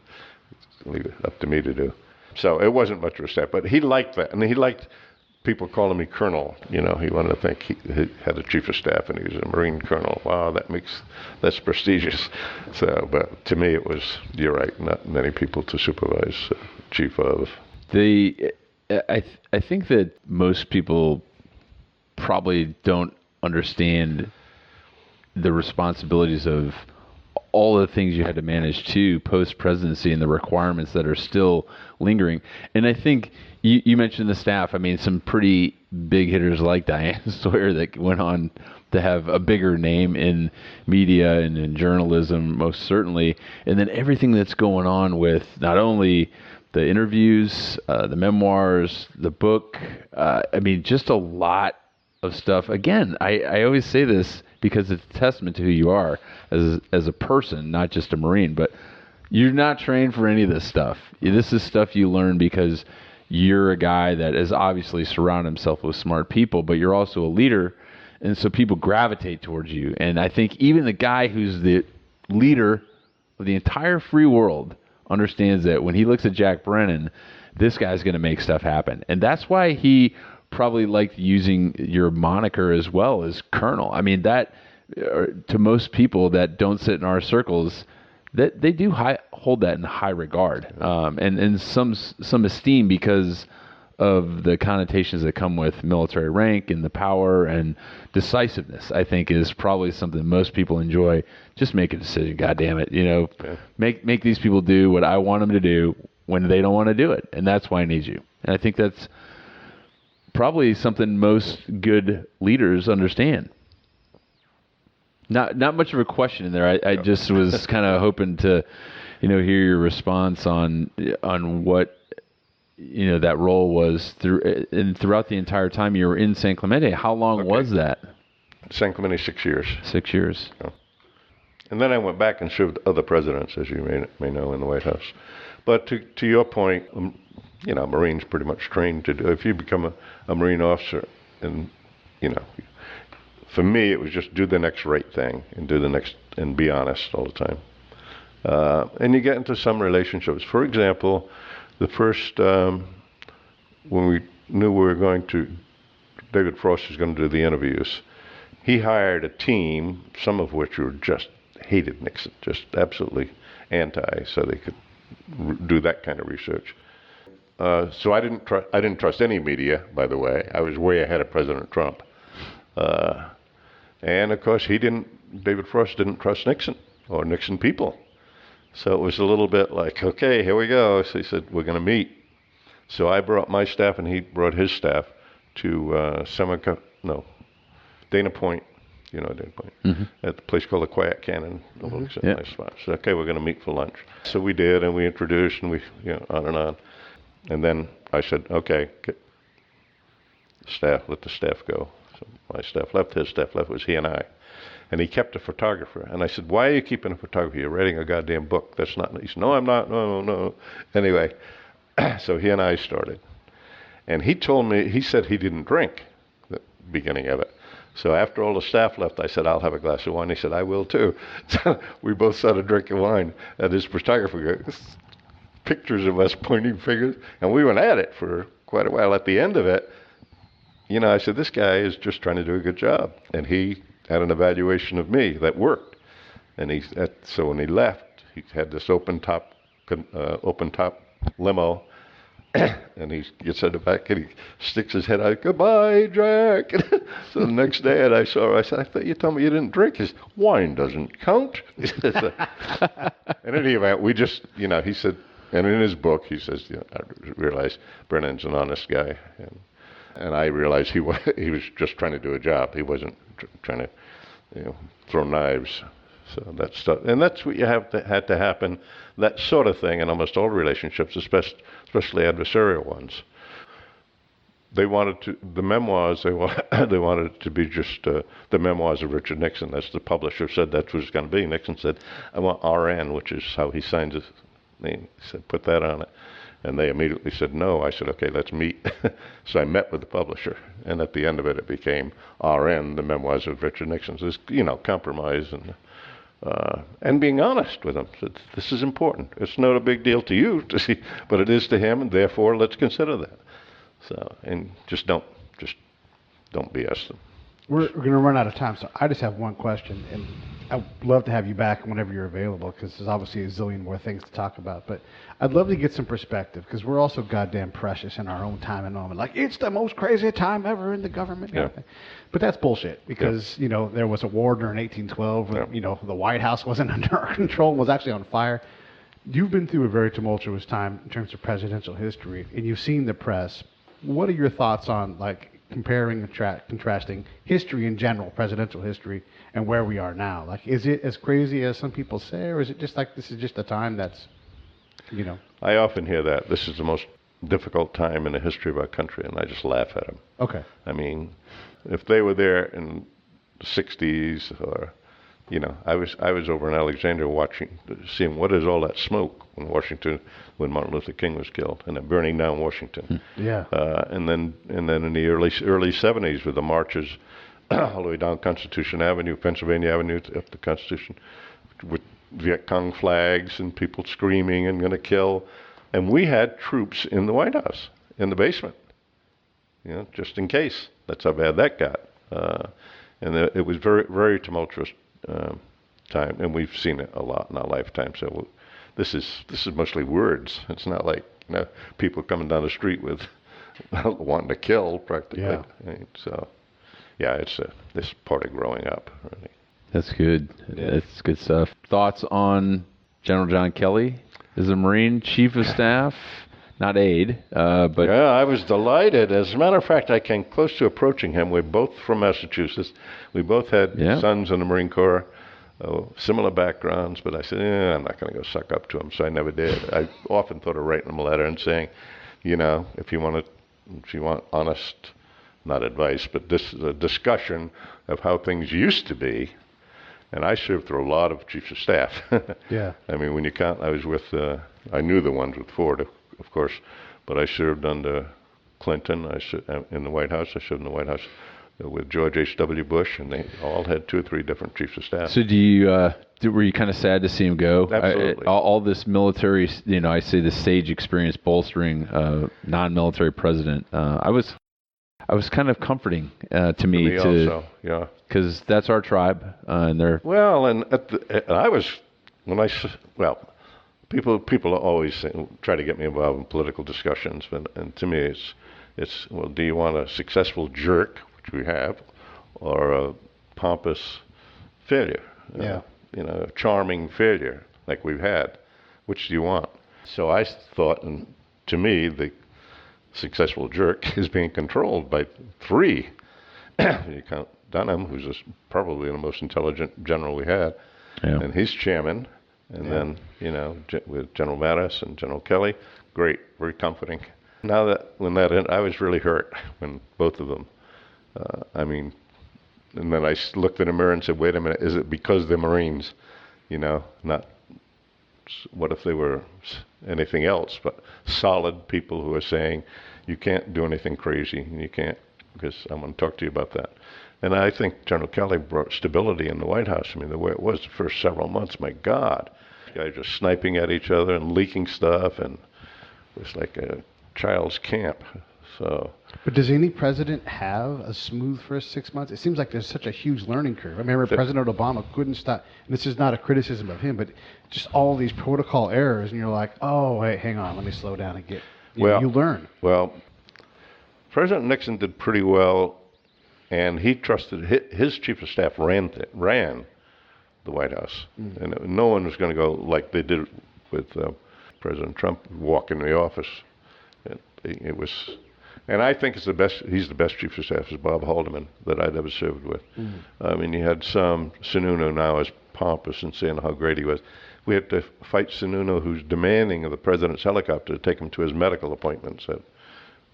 leave it up to me to do. So it wasn't much of a step, but he liked that, and he liked people calling me colonel. He wanted to think he had a chief of staff and he was a Marine colonel. Wow, that's prestigious. So, but to me, it was, you're right, not many people to supervise, chief of. I think that most people probably don't understand the responsibilities of all the things you had to manage to post-presidency and the requirements that are still lingering. And I think you mentioned the staff. I mean, some pretty big hitters like Diane Sawyer that went on to have a bigger name in media and in journalism, most certainly. And then everything that's going on with not only the interviews, the memoirs, the book. I mean, just a lot of stuff. Again, I always say this because it's a testament to who you are as a person, not just a Marine. But you're not trained for any of this stuff. This is stuff you learn because you're a guy that has obviously surrounded himself with smart people, but you're also a leader, and so people gravitate towards you. And I think even the guy who's the leader of the entire free world understands that when he looks at Jack Brennan, this guy's going to make stuff happen. And that's why he probably liked using your moniker as well as Colonel. I mean, that to most people that don't sit in our circles, that they do hold that in high regard, and some esteem because of the connotations that come with military rank and the power and decisiveness. I think is probably something most people enjoy. Just make a decision, God damn it, make these people do what I want them to do when they don't want to do it, and that's why I need you. And I think that's probably something most good leaders understand. Not much of a question in there. I just was kind of hoping to, hear your response on what that role was throughout the entire time you were in San Clemente. How long was that? San Clemente, 6 years. 6 years. Yeah. And then I went back and served other presidents, as you may know, in the White House. But to your point, Marines pretty much trained to do. If you become a Marine officer, and for me, it was just do the next right thing and be honest all the time. And you get into some relationships. For example, the first when we knew David Frost was going to do the interviews, he hired a team, some of which were just hated Nixon, just absolutely anti, so they could do that kind of research. So I didn't trust any media, by the way. I was way ahead of President Trump. And of course, David Frost didn't trust Nixon or Nixon people. So it was a little bit like, okay, here we go. So he said, we're going to meet. So I brought my staff and he brought his staff to Dana Point, Dana Point, at the place called the Quiet Cannon, a little nice spot. So, okay, we're going to meet for lunch. So we did, and we introduced, and we, on and on. And then I said, okay, let the staff go. So my staff left, his staff left, it was he and I. And he kept a photographer. And I said, why are you keeping a photographer? You're writing a goddamn book. That's not, he said, no, I'm not, no. Anyway, so he and I started. And he said he didn't drink the beginning of it. So after all the staff left, I said, I'll have a glass of wine. He said, I will too. So we both started drinking wine. And his photographer got pictures of us pointing fingers. And we went at it for quite a while. At the end of it, I said, this guy is just trying to do a good job. And he had an evaluation of me that worked. And so when he left, he had this open top limo. And he gets in the back and he sticks his head out, goodbye, Jack. So the next day, and I saw her, I said, I thought you told me you didn't drink. He said, wine doesn't count. In any event, we just, he said, and in his book, he says, I realized Brennan's an honest guy. And I realized he was just trying to do a job. He wasn't trying to, throw knives. So that's stuff, and that's what had to happen. That sort of thing in almost all relationships, especially adversarial ones. They wanted the memoirs. They wanted it to be just the memoirs of Richard Nixon. That's the publisher said that's what it's going to be. Nixon said, I want RN, which is how he signs his name. He said, put that on it. And they immediately said no. I said, okay, let's meet. So I met with the publisher, and at the end of it, it became RN, the memoirs of Richard Nixon. So it's, compromise and being honest with him. So this is important. It's not a big deal to you to see, but it is to him, and therefore let's consider that. So, and just don't BS them. We're going to run out of time, so I just have one question, and I'd love to have you back whenever you're available, because there's obviously a zillion more things to talk about. But I'd love to get some perspective, because we're also goddamn precious in our own time and moment. Like, it's the most crazy time ever in the government. Yeah. But that's bullshit, because, there was a war during 1812. Yeah. The White House wasn't under our control, was actually on fire. You've been through a very tumultuous time in terms of presidential history, and you've seen the press. What are your thoughts on, comparing and contrasting history in general, presidential history, and where we are now? Is it as crazy as some people say, or is it just this is just a time that's, I often hear that. This is the most difficult time in the history of our country, and I just laugh at them. Okay. I mean, if they were there in the 60s or, I was over in Alexandria seeing what is all that smoke when Martin Luther King was killed, and then burning down Washington. Yeah. And then in the early 70s with the marches all the way down Constitution Avenue, Pennsylvania Avenue, up the Constitution, with Viet Cong flags and people screaming and going to kill. And we had troops in the White House, in the basement, just in case. That's how bad that got. And it was very, very tumultuous time, and we've seen it a lot in our lifetime. So this is mostly words. It's not like people coming down the street with wanting to kill practically. Yeah. So yeah, it's this part of growing up. Really. That's good. That's good stuff. Thoughts on General John Kelly as a Marine Chief of Staff, not aide, but Yeah, I was delighted. As a matter of fact, I came close to approaching him. We're both from Massachusetts. We both had sons in the Marine Corps, similar backgrounds, but I said, I'm not going to go suck up to him, so I never did. I often thought of writing him a letter and saying, if you want honest, not advice, but this is a discussion of how things used to be. And I served through a lot of chiefs of staff. Yeah. I mean, when you count, I was with, I knew the ones with Ford, of course, but I served under Clinton. In the White House. I served in the White House with George H.W. Bush, and they all had 2 or 3 different chiefs of staff. So were you kind of sad to see him go? Absolutely. All this military, I say the sage experience bolstering non-military president. I was kind of comcomforting to me also, yeah, because that's our tribe, and they're people always try to get me involved in political discussions, and to me it's well, do you want a successful jerk, which we have, or a pompous failure? Yeah. A charming failure like we've had. Which do you want? So I thought, and to me, the successful jerk is being controlled by 3. You count Dunham, who's probably the most intelligent general we had, and he's chairman, and then, with General Mattis and General Kelly, great, very comforting. Now when that ended, I was really hurt when both of them, and then I looked in the mirror and said, wait a minute, is it because they're Marines? Not, what if they were anything else, but solid people who are saying, you can't do anything crazy, and you can't, because I'm going to talk to you about that. And I think General Kelly brought stability in the White House. I mean, the way it was the first several months, my God, guys just sniping at each other and leaking stuff, and it was like a child's camp. So. But does any president have a smooth first 6 months? It seems like there's such a huge learning curve. I remember President Obama couldn't stop, and this is not a criticism of him, but just all these protocol errors, and you're like, oh, wait, hang on, let me slow down and get, you learn. Well, President Nixon did pretty well, and he trusted, his chief of staff ran the White House. And no one was going to go like they did with President Trump, walk in the office. It was... And I think he's the best chief of staff is Bob Haldeman that I'd ever served with. I mean, you had Sununu now is pompous and saying how great he was. We had to fight Sununu, who's demanding of the president's helicopter to take him to his medical appointments.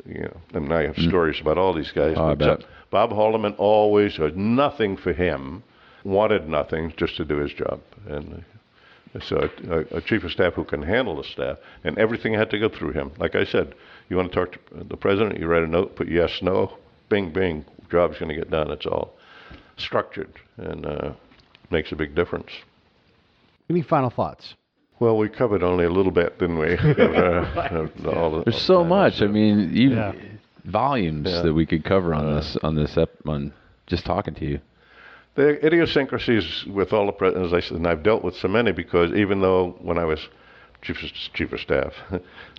And I have stories about all these guys. I bet. Bob Haldeman always had nothing for him, wanted nothing, just to do his job. And so a chief of staff who can handle the staff, and everything had to go through him. Like I said, you want to talk to the president, you write a note, put yes, no, bing, bing, job's going to get done. It's all structured and makes a big difference. Any final thoughts? Well, we covered only a little bit, didn't we? There's so much. I mean, volumes that we could cover on just talking to you. The idiosyncrasies with all the presidents, as I said, and I've dealt with so many because even though when I was chief of staff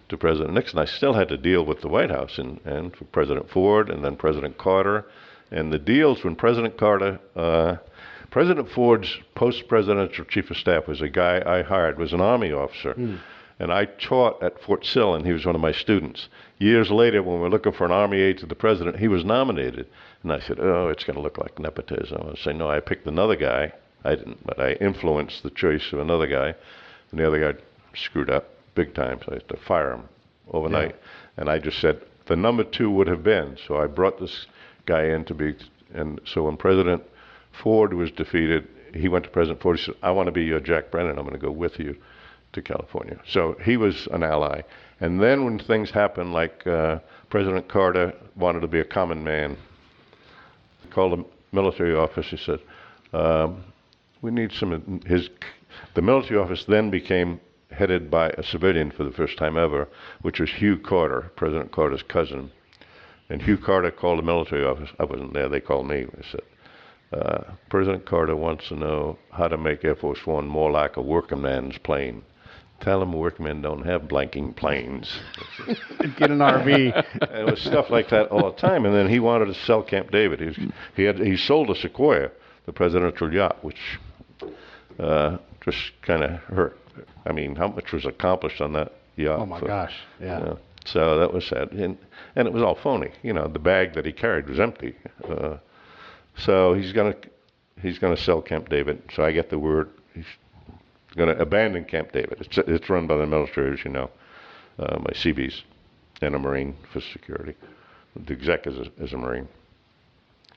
to President Nixon, I still had to deal with the White House and for President Ford and then President Carter. And the deals when President Ford's post-presidential chief of staff was a guy I hired, was an Army officer. And I taught at Fort Sill, and he was one of my students. Years later, when we were looking for an Army aide to the president, he was nominated. And I said, oh, it's going to look like nepotism. I say, no, I picked another guy. I didn't, but I influenced the choice of another guy. And the other guy screwed up big time, so I had to fire him overnight. And I just said, the number 2 would have been. So I brought this guy in to be, and so when President Ford was defeated, he went to President Ford. He said, I want to be your Jack Brennan. I'm going to go with you to California. So he was an ally. And then when things happened, like President Carter wanted to be a common man, he called the military office. He said, we need some, the military office then became headed by a civilian for the first time ever, which was Hugh Carter, President Carter's cousin. And Hugh Carter called the military office. I wasn't there. They called me. They said, President Carter wants to know how to make Air Force One more like a working man's plane. Tell him workmen don't have blanking planes. Get an RV. It was stuff like that all the time. And then he wanted to sell Camp David. He sold a Sequoia, the presidential yacht, which just kind of hurt. I mean, how much was accomplished on that yacht? Oh my gosh! Yeah. So that was sad, and it was all phony. The bag that he carried was empty. So he's gonna sell Camp David. So I get the word he's gonna abandon Camp David. It's run by the military, as you know, by Seabees and a Marine for security. The exec is a Marine.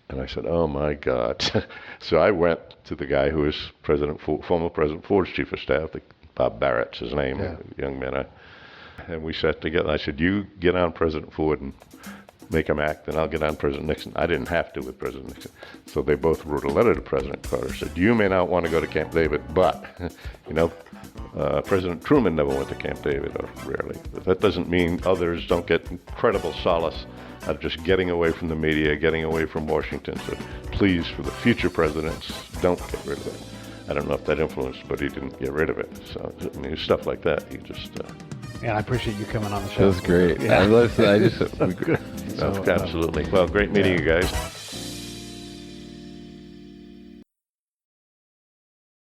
And I said, oh my God. So I went to the guy who was former President Ford's chief of staff, Bob Barrett's his name, young man. And we sat together. I said, you get on President Ford and make him act, and I'll get on President Nixon. I didn't have to with President Nixon. So they both wrote a letter to President Carter. Said, you may not want to go to Camp David, but, President Truman never went to Camp David, or rarely. But that doesn't mean others don't get incredible solace out of just getting away from the media, getting away from Washington. So please, for the future presidents, don't get rid of it. I don't know if that influenced, but he didn't get rid of it. So, stuff like that, you just... And I appreciate you coming on the show. That was great. Yeah. I just Absolutely. Well, great meeting you guys.